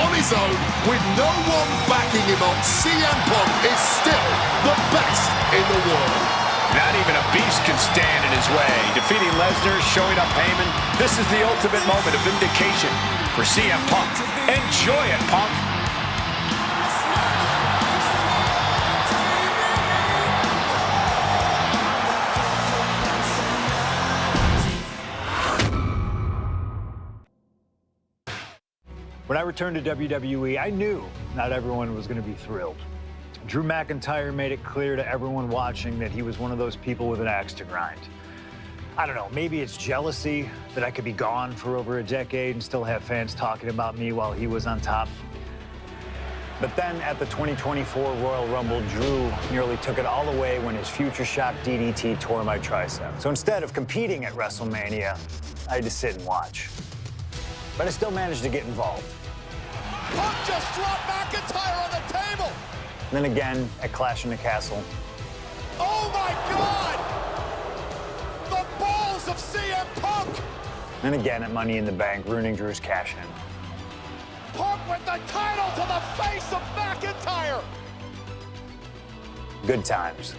On his own, with no one backing him up, CM Punk is still the best in the world. Not even a beast can stand in his way. Defeating Lesnar, showing up Heyman. This is the ultimate moment of vindication for CM Punk. Enjoy it, Punk. When I returned to WWE, I knew not everyone was going to be thrilled. Drew McIntyre made it clear to everyone watching that he was one of those people with an axe to grind. I don't know, maybe it's jealousy that I could be gone for over a decade and still have fans talking about me while he was on top. But then at the 2024 Royal Rumble, Drew nearly took it all away when his future shock DDT tore my tricep. So instead of competing at WrestleMania, I had to sit and watch. But I still managed to get involved. Punk just dropped McIntyre on the table. And then again at Clash in the Castle. Oh my God! The balls of CM Punk! And again at Money in the Bank, ruining Drew's cash-in. Punk with the title to the face of McIntyre! Good times.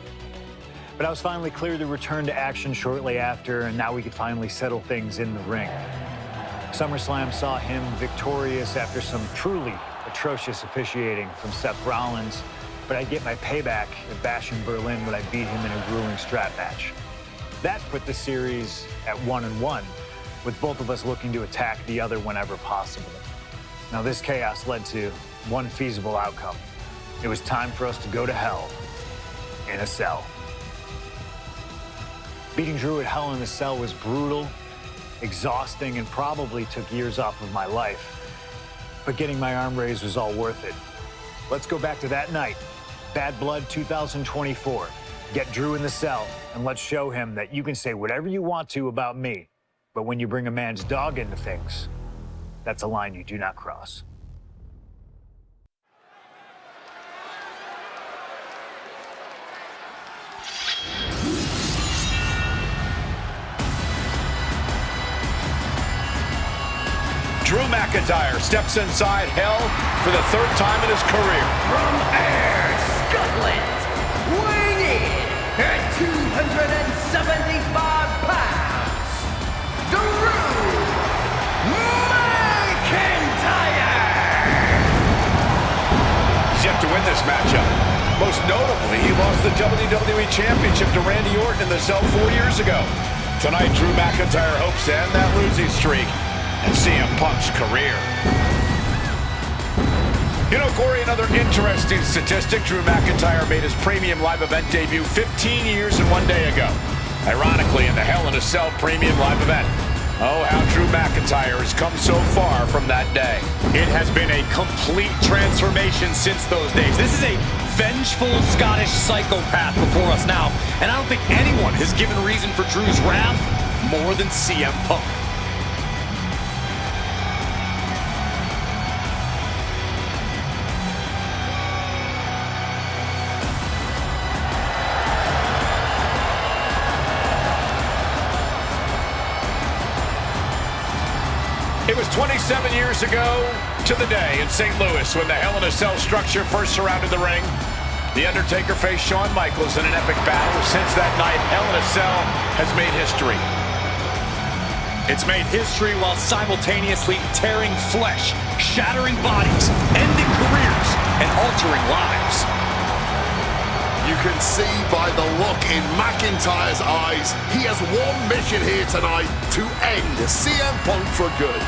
But I was finally cleared to return to action shortly after, and now we could finally settle things in the ring. SummerSlam saw him victorious after some truly atrocious officiating from Seth Rollins, but I'd get my payback at Bash in Berlin when I beat him in a grueling strap match. That put the series at 1-1, with both of us looking to attack the other whenever possible. Now this chaos led to one feasible outcome. It was time for us to go to hell in a cell. Beating Drew at Hell in a Cell was brutal, exhausting, and probably took years off of my life. But getting my arm raised was all worth it. Let's go back to that night, Bad Blood 2024. Get Drew in the cell, and let's show him that you can say whatever you want to about me, but when you bring a man's dog into things, that's a line you do not cross. Drew McIntyre steps inside hell for the third time in his career. From Ayr, Scotland, weighing in at 275 pounds, Drew McIntyre! He's yet to win this matchup. Most notably, he lost the WWE Championship to Randy Orton in the cell 4 years ago. Tonight, Drew McIntyre hopes to end that losing streak and CM Punk's career. You know, Corey, another interesting statistic. Drew McIntyre made his premium live event debut 15 years and 1 day ago. Ironically, previously in the Hell in a Cell Premium Live event. Oh, how Drew McIntyre has come so far from that day. It has been a complete transformation since those days. This is a vengeful Scottish psychopath before us now, and I don't think anyone has given reason for Drew's wrath more than CM Punk. It was 27 years ago to the day in St. Louis when the Hell in a Cell structure first surrounded the ring. The Undertaker faced Shawn Michaels in an epic battle. Since that night, Hell in a Cell has made history. It's made history while simultaneously tearing flesh, shattering bodies, ending careers, and altering lives. You can see by the look in McIntyre's eyes, he has one mission here tonight: to end CM Punk for good.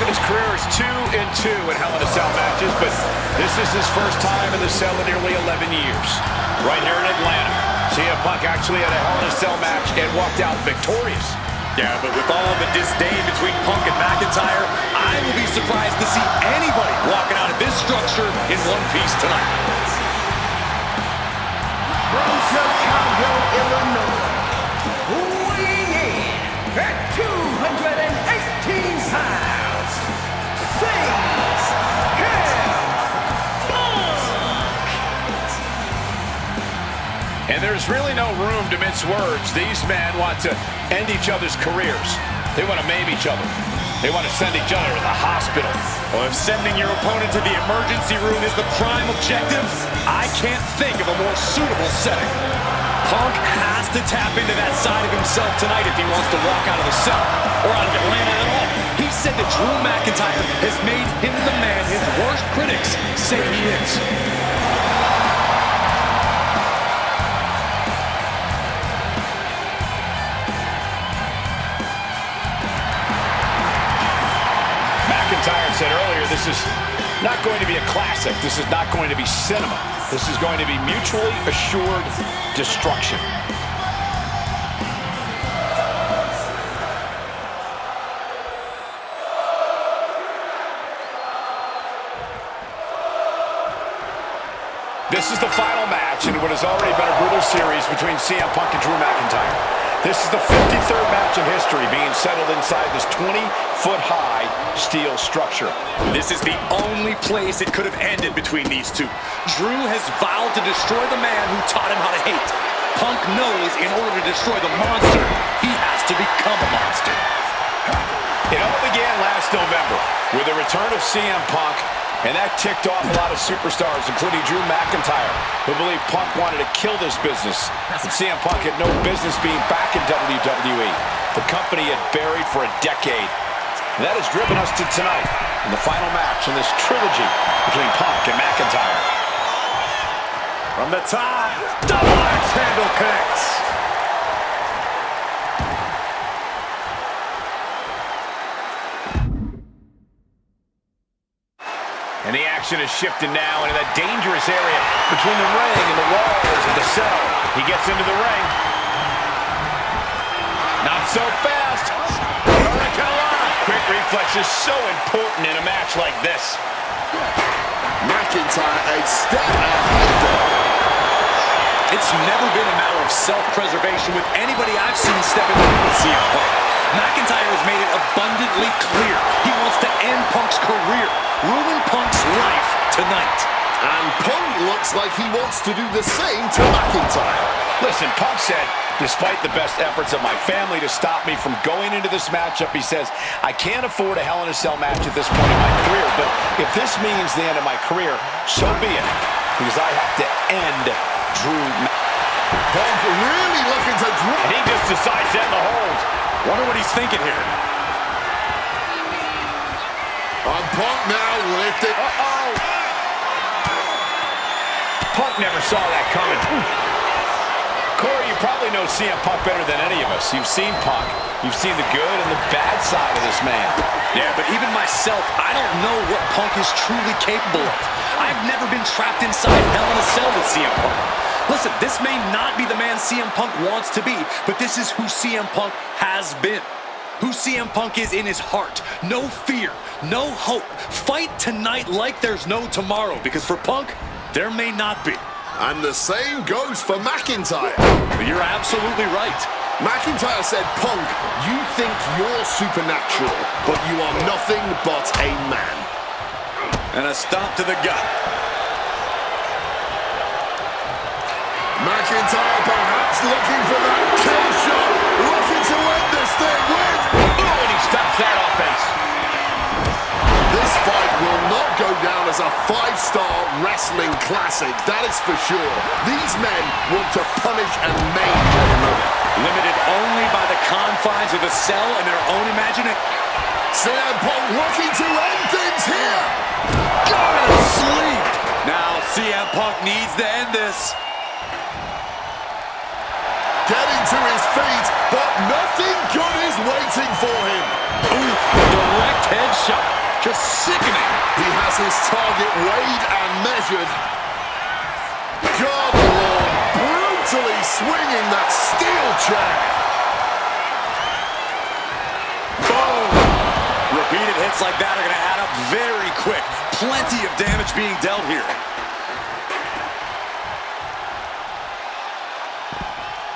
His career is 2-2 in Hell in a Cell matches, but this is his first time in the cell in nearly 11 years. Right here in Atlanta, CM Punk actually had a Hell in a Cell match and walked out victorious. Yeah, but with all the disdain between Punk and McIntyre, I will be surprised to see anybody walking out of this structure in one piece tonight. From Chicago, Illinois, weighing in at 218 pounds, And there's really no room to mince words. These men want to end each other's careers. They want to maim each other. They want to send each other to the hospital. Well, if sending your opponent to the emergency room is the prime objective, I can't think of a more suitable setting. Punk has to tap into that side of himself tonight if he wants to walk out of the cell, or out of Atlanta at all. He said that Drew McIntyre has made him the man his worst critics say he is. McIntyre said earlier, this is not going to be a classic. This is not going to be cinema. This is going to be mutually assured destruction. This is the final match in what has already been a brutal series between CM Punk and Drew McIntyre. This is the 53rd match in history being settled inside this 20-foot-high steel structure. This is the only place it could have ended between these two. Drew has vowed to destroy the man who taught him how to hate. Punk knows in order to destroy the monster, he has to become a monster. It all began last November with the return of CM Punk, and that ticked off a lot of superstars, including Drew McIntyre, who believed Punk wanted to kill this business. And CM Punk had no business being back in WWE. The company had buried for a decade. And that has driven us to tonight, in the final match in this trilogy between Punk and McIntyre. From the top, double axe handle connects. And the action is shifted now into that dangerous area between the ring and the walls of the cell. He gets into the ring. Not so fast. Quick reflex is so important in a match like this. McIntyre a step ahead. It's never been a matter of self-preservation with anybody I've seen step in the ring with CM Punk. McIntyre has made it abundantly clear he wants to end Punk's career, ruin Punk's life tonight. And Punk looks like he wants to do the same to McIntyre. Listen, Punk said Despite the best efforts of my family to stop me from going into this matchup, he says, I can't afford a Hell in a Cell match at this point in my career, but if this means the end of my career, so be it, because I have to end Drew. Punk really looking to draw. And he just decides to end the hold. Wonder what he's thinking here. And Punk now lifted. Punk never saw that coming. Corey, you probably know CM Punk better than any of us. You've seen Punk. You've seen the good and the bad side of this man. Yeah, but even myself, I don't know what Punk is truly capable of. I've never been trapped inside Hell in a Cell with CM Punk. Listen, this may not be the man CM Punk wants to be, but this is who CM Punk has been. Who CM Punk is in his heart. No fear, no hope. Fight tonight like there's no tomorrow, because for Punk, there may not be. And the same goes for McIntyre. You're absolutely right. McIntyre said, Punk, you think you're supernatural, but you are nothing but a man. And a stomp to the gut. McIntyre perhaps looking for that kill shot, looking to end this thing with... Oh, and he stops that offense. This fight will not go down as a 5-star wrestling classic, that is for sure. These men want to punish and maim one another. Limited only by the confines of the cell and their own imagination. CM Punk looking to end things here. Go to sleep. Now CM Punk needs to end this. Getting to his feet, but nothing good is waiting for him. Ooh, direct headshot. Just sickening. He has his target weighed and measured. God, Lord, brutally swinging that steel chair. Boom. Repeated hits like that are going to add up very quick. Plenty of damage being dealt here.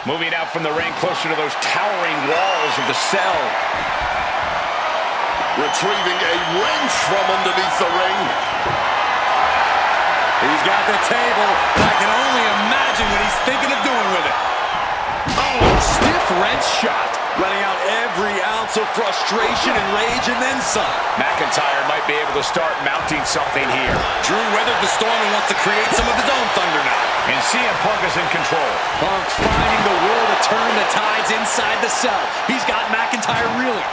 Moving out from the ring closer to those towering walls of the cell. Retrieving a wrench from underneath the ring. He's got the table. I can only imagine what he's thinking of doing with it. Oh, stiff wrench shot. Letting out every ounce of frustration and rage and then some. McIntyre might be able to start mounting something here. Drew weathered the storm and wants to create some of his own thunder now. And CM Punk is in control. Punk finding the will to turn the tides inside the cell. He's got McIntyre reeling.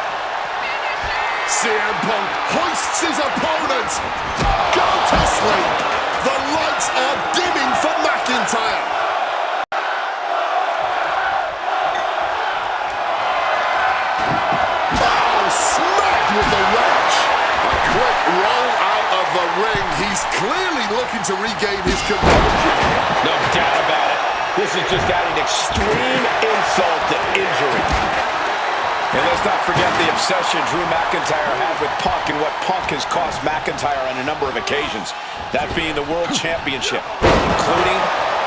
CM Punk hoists his opponent. Go to sleep. The lights are dimming for McIntyre. Oh, smacked with the wrench. A quick roll out of the ring. He's clearly looking to regain his composure. No doubt about it. This is just adding extreme insult to injury. And let's not forget the obsession Drew McIntyre had with Punk and what Punk has cost McIntyre on a number of occasions. That being the World Championship, including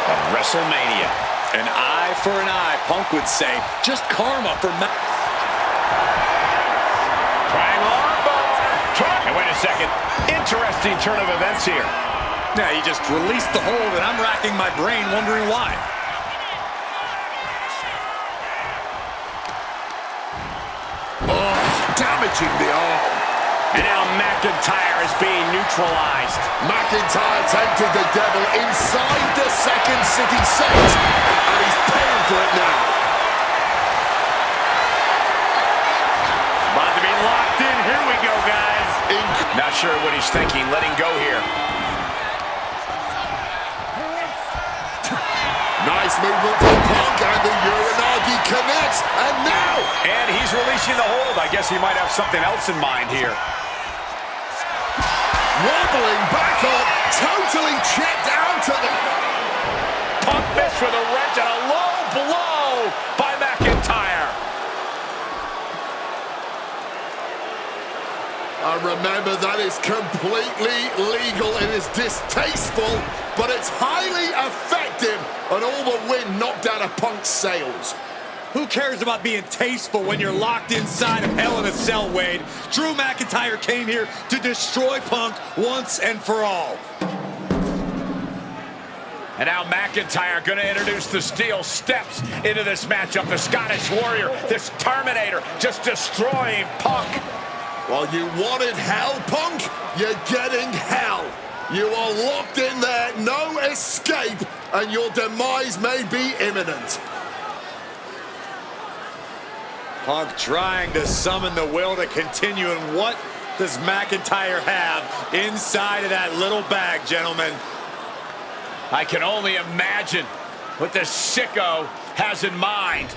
at WrestleMania. An eye for an eye, Punk would say. Just karma for And wait a second. Interesting turn of events here. Yeah, he just released the hold, and I'm racking my brain wondering why. Oh, damaging the arm. And now McIntyre is being neutralized. McIntyre tempted the devil inside the second city set. And he's paying for it now. About to be locked in. Here we go, guys. Not sure what he's thinking, letting go here. Nice movement from Punk, and the Uranagi connects, and now... And he's releasing the hold. I guess he might have something else in mind here. Wobbling back up, totally checked out of the... Punk missed with a wrench and a low blow by McIntyre. And remember, that is completely legal. It is distasteful, but it's highly effective, and all the wind knocked out of Punk's sails. Who cares about being tasteful when you're locked inside of Hell in a Cell, Wade? Drew McIntyre came here to destroy Punk once and for all. And now McIntyre going to introduce the steel steps into this matchup. The Scottish Warrior, this Terminator, just destroying Punk. Well, you wanted hell, Punk? You're getting hell. You are locked in there, no escape, and your demise may be imminent. Punk trying to summon the will to continue, and what does McIntyre have inside of that little bag, gentlemen? I can only imagine what this sicko has in mind.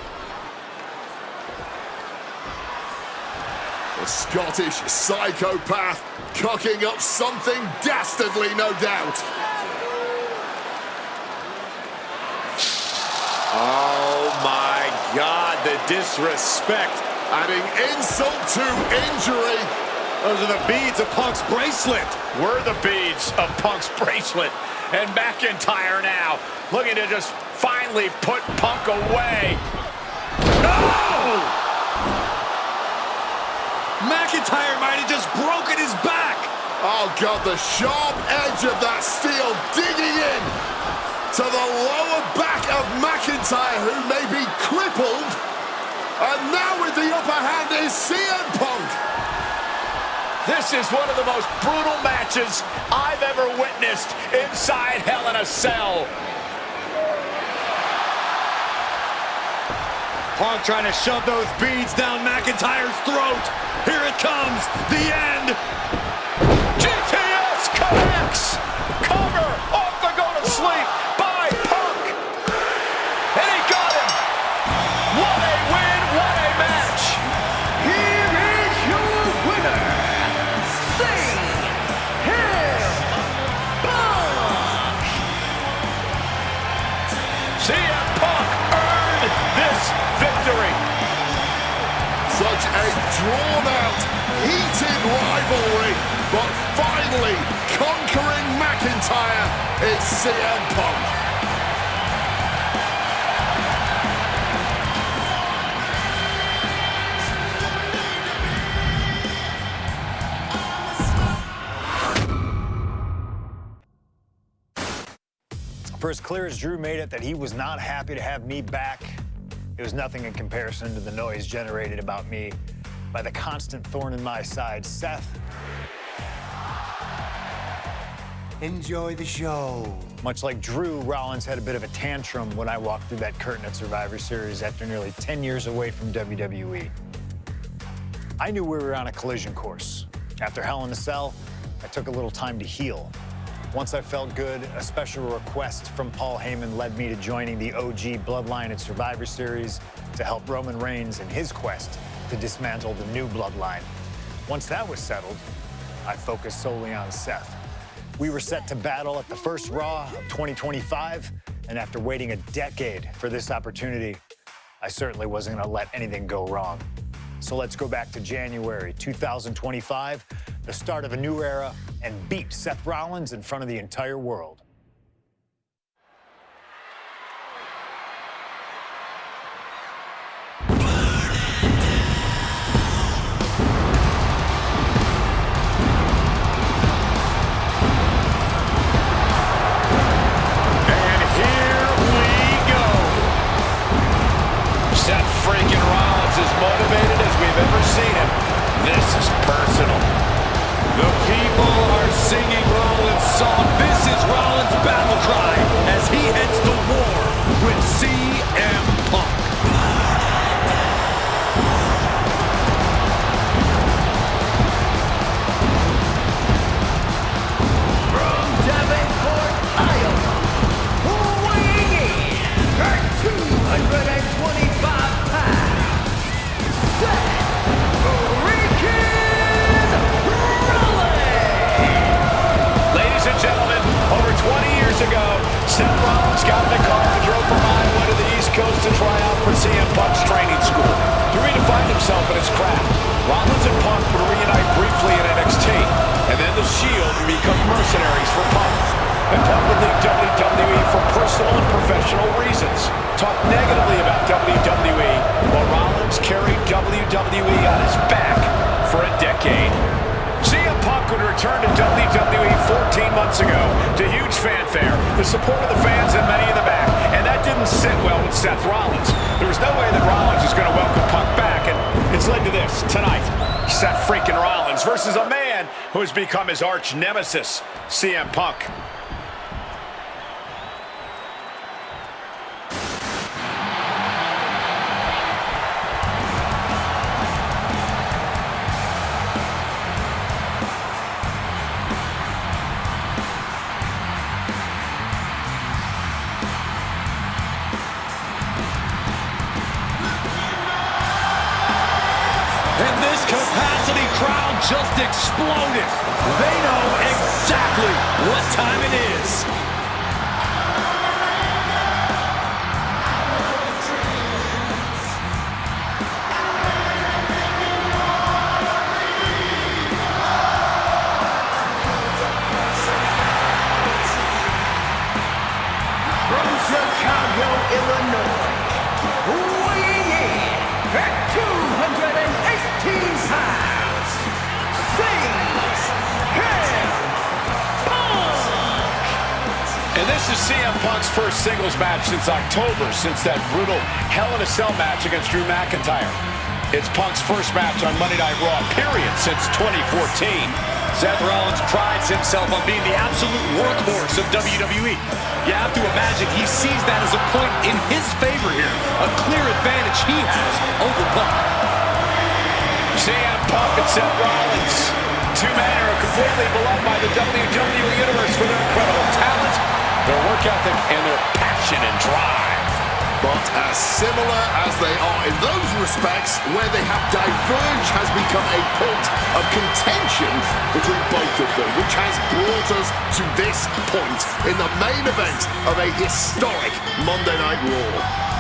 The Scottish psychopath cooking up something dastardly, no doubt. Oh my God, the disrespect. Adding insult to injury. Those are the beads of Punk's bracelet. We're the beads of Punk's bracelet. And McIntyre now looking to just finally put Punk away. No! McIntyre might have just broken his back. Oh God, the sharp edge of that steel digging in to the lower back of McIntyre, who may be crippled. And now with the upper hand is CM Punk. This is one of the most brutal matches I've ever witnessed inside Hell in a Cell. Punk trying to shove those beads down McIntyre's throat. Here it comes, the end. GTS connects. Cover off the go to sleep by Punk. And he got him. What a win, what a match. Here is your winner, CM Punk. CM Punk earned this victory. Such a drawn-out, heated rivalry, but finally conquering McIntyre is CM Punk. For as clear as Drew made it that he was not happy to have me back, it was nothing in comparison to the noise generated about me by the constant thorn in my side, Seth. Enjoy the show. Much like Drew, Rollins had a bit of a tantrum when I walked through that curtain at Survivor Series after nearly 10 years away from WWE. I knew we were on a collision course. After Hell in a Cell, I took a little time to heal. Once I felt good, a special request from Paul Heyman led me to joining the OG Bloodline at Survivor Series to help Roman Reigns in his quest to dismantle the new Bloodline. Once that was settled, I focused solely on Seth. We were set to battle at the first Raw of 2025, and after waiting a decade for this opportunity, I certainly wasn't gonna let anything go wrong. So let's go back to January 2025, the start of a new era, and beat Seth Rollins in front of the entire world. Seth freaking Rollins is motivated as we've ever seen him. This is personal. The people are singing Rollins' song. This is Rollins' battle cry as he heads to war with CM Punk. From Davenport, Iowa, weighing in at 225 pounds, Seth freaking Rollins! Ladies and gentlemen, over 20 years ago, Seth Rollins got in a car and drove from Iowa to the East Coast to try out for CM Punk's training school to redefine himself in his craft. Rollins and Punk would reunite briefly in NXT, and then the Shield would become mercenaries for Punk. And Punk would leave WWE for personal and professional reasons. Talk negatively about WWE, while Rollins carried WWE on his back for a decade. CM Punk would return to WWE 14 months ago to huge fanfare. The the support of the fans and many in the back. And that didn't sit well with Seth Rollins. There was no way that Rollins is going to welcome Punk back, and it's led to this tonight. Seth freaking Rollins versus a man who has become his arch nemesis, CM Punk. And this capacity crowd just exploded. They know exactly what time it is. From Chicago, Illinois, weighing in at 218 pounds, And this is CM Punk's first singles match since October, since that brutal Hell in a Cell match against Drew McIntyre. It's Punk's first match on Monday Night Raw, period, since 2014. Seth Rollins prides himself on being the absolute workhorse of WWE. You have to imagine he sees that as a point in his favor here, a clear advantage he has over Punk. CM Punk and Seth Rollins, two men who are completely beloved by the WWE Universe for their incredible talent, their work ethic, and their passion and drive. But as similar as they are in those respects, where they have diverged has become a point of contention between both of them, which has brought us to this point in the main event of a historic Monday Night Raw.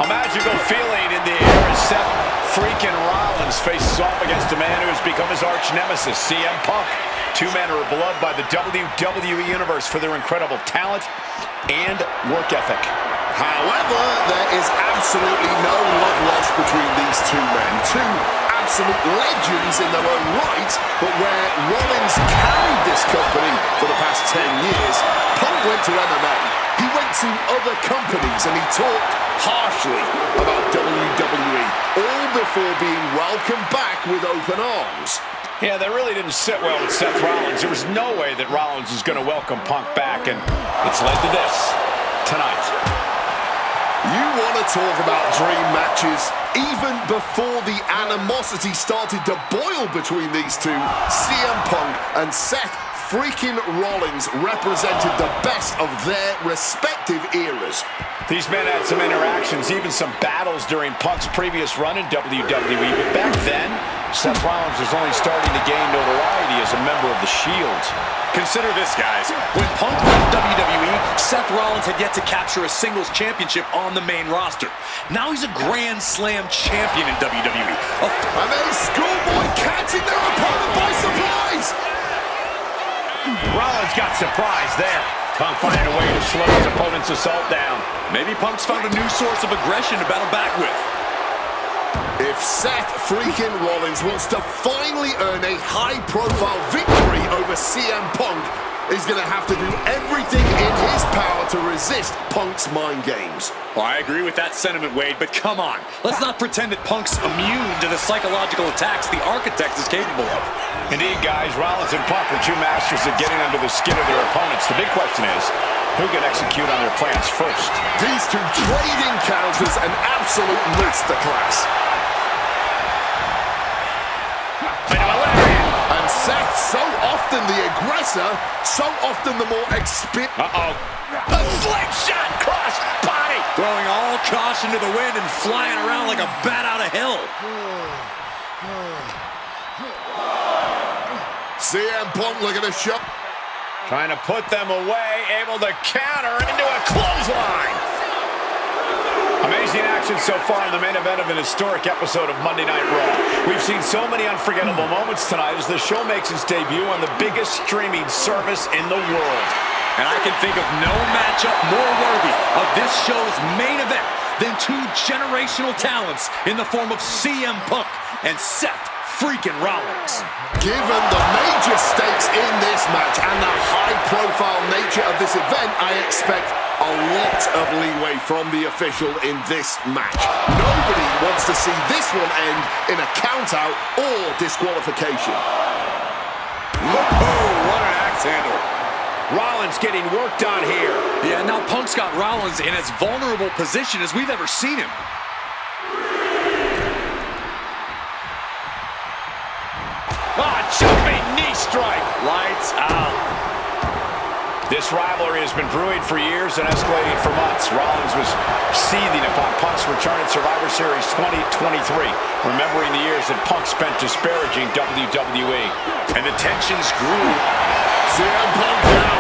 A magical feeling in the air as Seth freaking Rollins faces off against a man who has become his arch nemesis, CM Punk. Two men who are beloved by the WWE Universe for their incredible talent and work ethic. However, there is absolutely no love lost between these two men. Two absolute legends in their own right, but where Rollins carried this company for the past 10 years, Punk went to MMA. He went to other companies and he talked harshly about WWE, all before being welcomed back with open arms. Yeah, that really didn't sit well with Seth Rollins. There was no way that Rollins was going to welcome Punk back, and it's led to this tonight. You want to talk about dream matches? Even before the animosity started to boil between these two, CM Punk and Seth freaking Rollins represented the best of their respective eras. These men had some interactions, even some battles during Punk's previous run in WWE, but back then, Seth Rollins was only starting to gain notoriety as a member of the Shield. Consider this, guys. When Punk left WWE, Seth Rollins had yet to capture a singles championship on the main roster. Now he's a Grand Slam champion in WWE. And then Schoolboy catching their opponent by surprise! Rollins got surprised there. Punk finding a way to slow his opponent's assault down. Maybe Punk's found a new source of aggression to battle back with. If Seth freaking Rollins wants to finally earn a high-profile victory over CM Punk, he's going to have to do everything in his power to resist Punk's mind games. Well, I agree with that sentiment, Wade, but come on. Let's not pretend that Punk's immune to the psychological attacks the Architect is capable of. Indeed, guys, Rollins and Punk are two masters at getting under the skin of their opponents. The big question is, who can execute on their plans first? These two trading counters, an absolute masterclass. And Seth, so often the aggressor, so often the more experienced. A slingshot cross body. Throwing all caution to the wind and flying around like a bat out of hell. CM Punk looking to show. Trying to put them away, able to counter into a clothesline. Amazing action so far in the main event of an historic episode of Monday Night Raw. We've seen so many unforgettable moments tonight as the show makes its debut on the biggest streaming service in the world. And I can think of no matchup more worthy of this show's main event than two generational talents in the form of CM Punk and Seth freaking Rollins. Given the major stakes in this match and the high-profile nature of this event, I expect a lot of leeway from the official in this match. Nobody wants to see this one end in a count-out or disqualification. Oh, what an axe handle. Rollins getting worked on here. Yeah, now Punk's got Rollins in as vulnerable position as we've ever seen him. Jumping knee strike. Lights out. This rivalry has been brewing for years and escalating for months. Rollins was seething upon Punk's return at Survivor Series 2023, remembering the years that Punk spent disparaging WWE. And the tensions grew. CM Punk now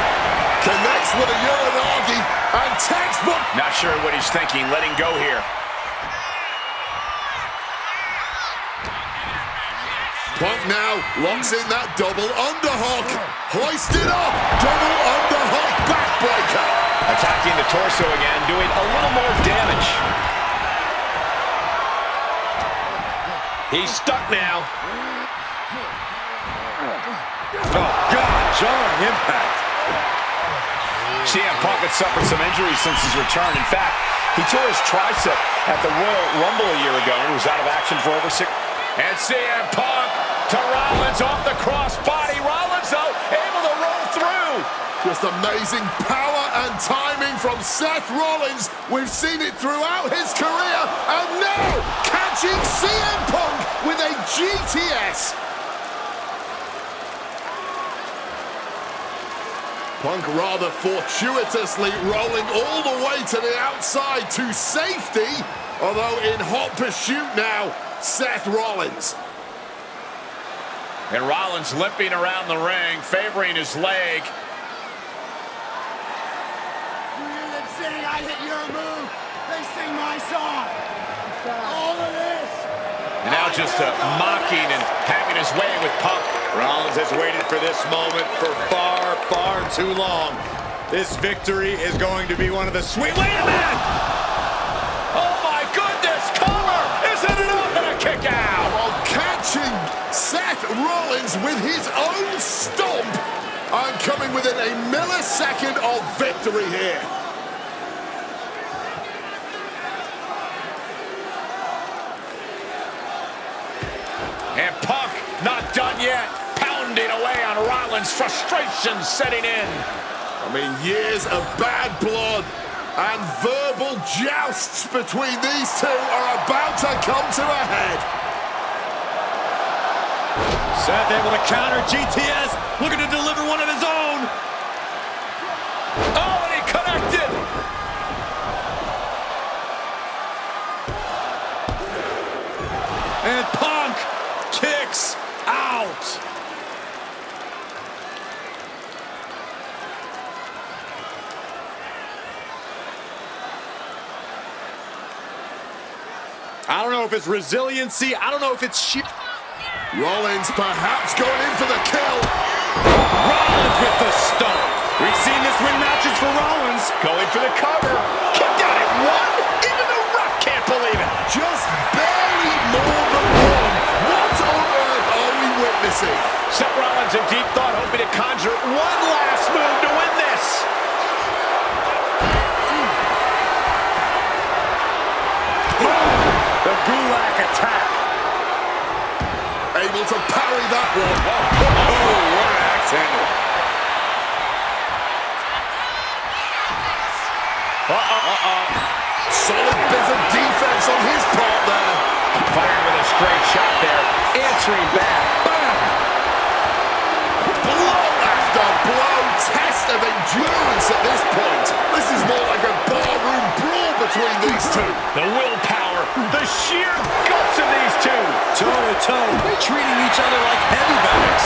connects with a Uranagi and textbook. Not sure what he's thinking, letting go here. Punk now locks in that double underhook. Hoisted up. Double underhook backbreaker. Attacking the torso again, doing a little more damage. He's stuck now. Oh, God, jarring impact. CM Punk had suffered some injuries since his return. In fact, he tore his tricep at the Royal Rumble a year ago and was out of action for over 6. And CM Punk to Rollins off the crossbody. Rollins, though, able to roll through. Just amazing power and timing from Seth Rollins. We've seen it throughout his career. And now, catching CM Punk with a GTS. Punk rather fortuitously rolling all the way to the outside to safety. Although in hot pursuit now, Seth Rollins. And Rollins limping around the ring, favoring his leg. You hear them saying I hit your move? They sing my song. All of this. And now just mocking and having his way with Punk. Rollins has waited for this moment for far, far too long. This victory is going to be one of the sweet... Wait a minute! Oh my goodness, cover! Isn't it up and a kick out? While catching Seth Rollins with his own stomp. I'm coming within a millisecond of victory here. And Punk not done yet. Pounding away on Rollins, frustration setting in. I mean, years of bad blood and verbal jousts between these two are about to come to a head. Seth able to counter GTS, looking to deliver one of his own. Oh, and he connected. And Punk kicks out. I don't know if it's resiliency. I don't know if it's sheer. Rollins perhaps going in for the kill. Rollins with the stomp. We've seen this win matches for Rollins. Going for the cover. Kicked out at one. Into the rough. Can't believe it. Just barely more than one. What on earth are we witnessing? Seth Rollins in deep thought, hoping to conjure one last move to win this. The Gulak attack. Able to parry that one. Oh, what an axe handle. Solid bit of defense on his part there. Firing with a straight shot there. Answering back. Bam! Blow after blow. Test of endurance at this point. This is more like a barroom brawl between these two. The willpower, the sheer guts of these two. Toe to toe, treating each other like heavy bags.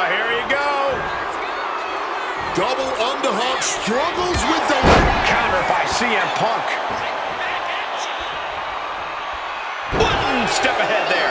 Here you go. Double underhook struggles with the Counter by CM Punk. One step ahead there.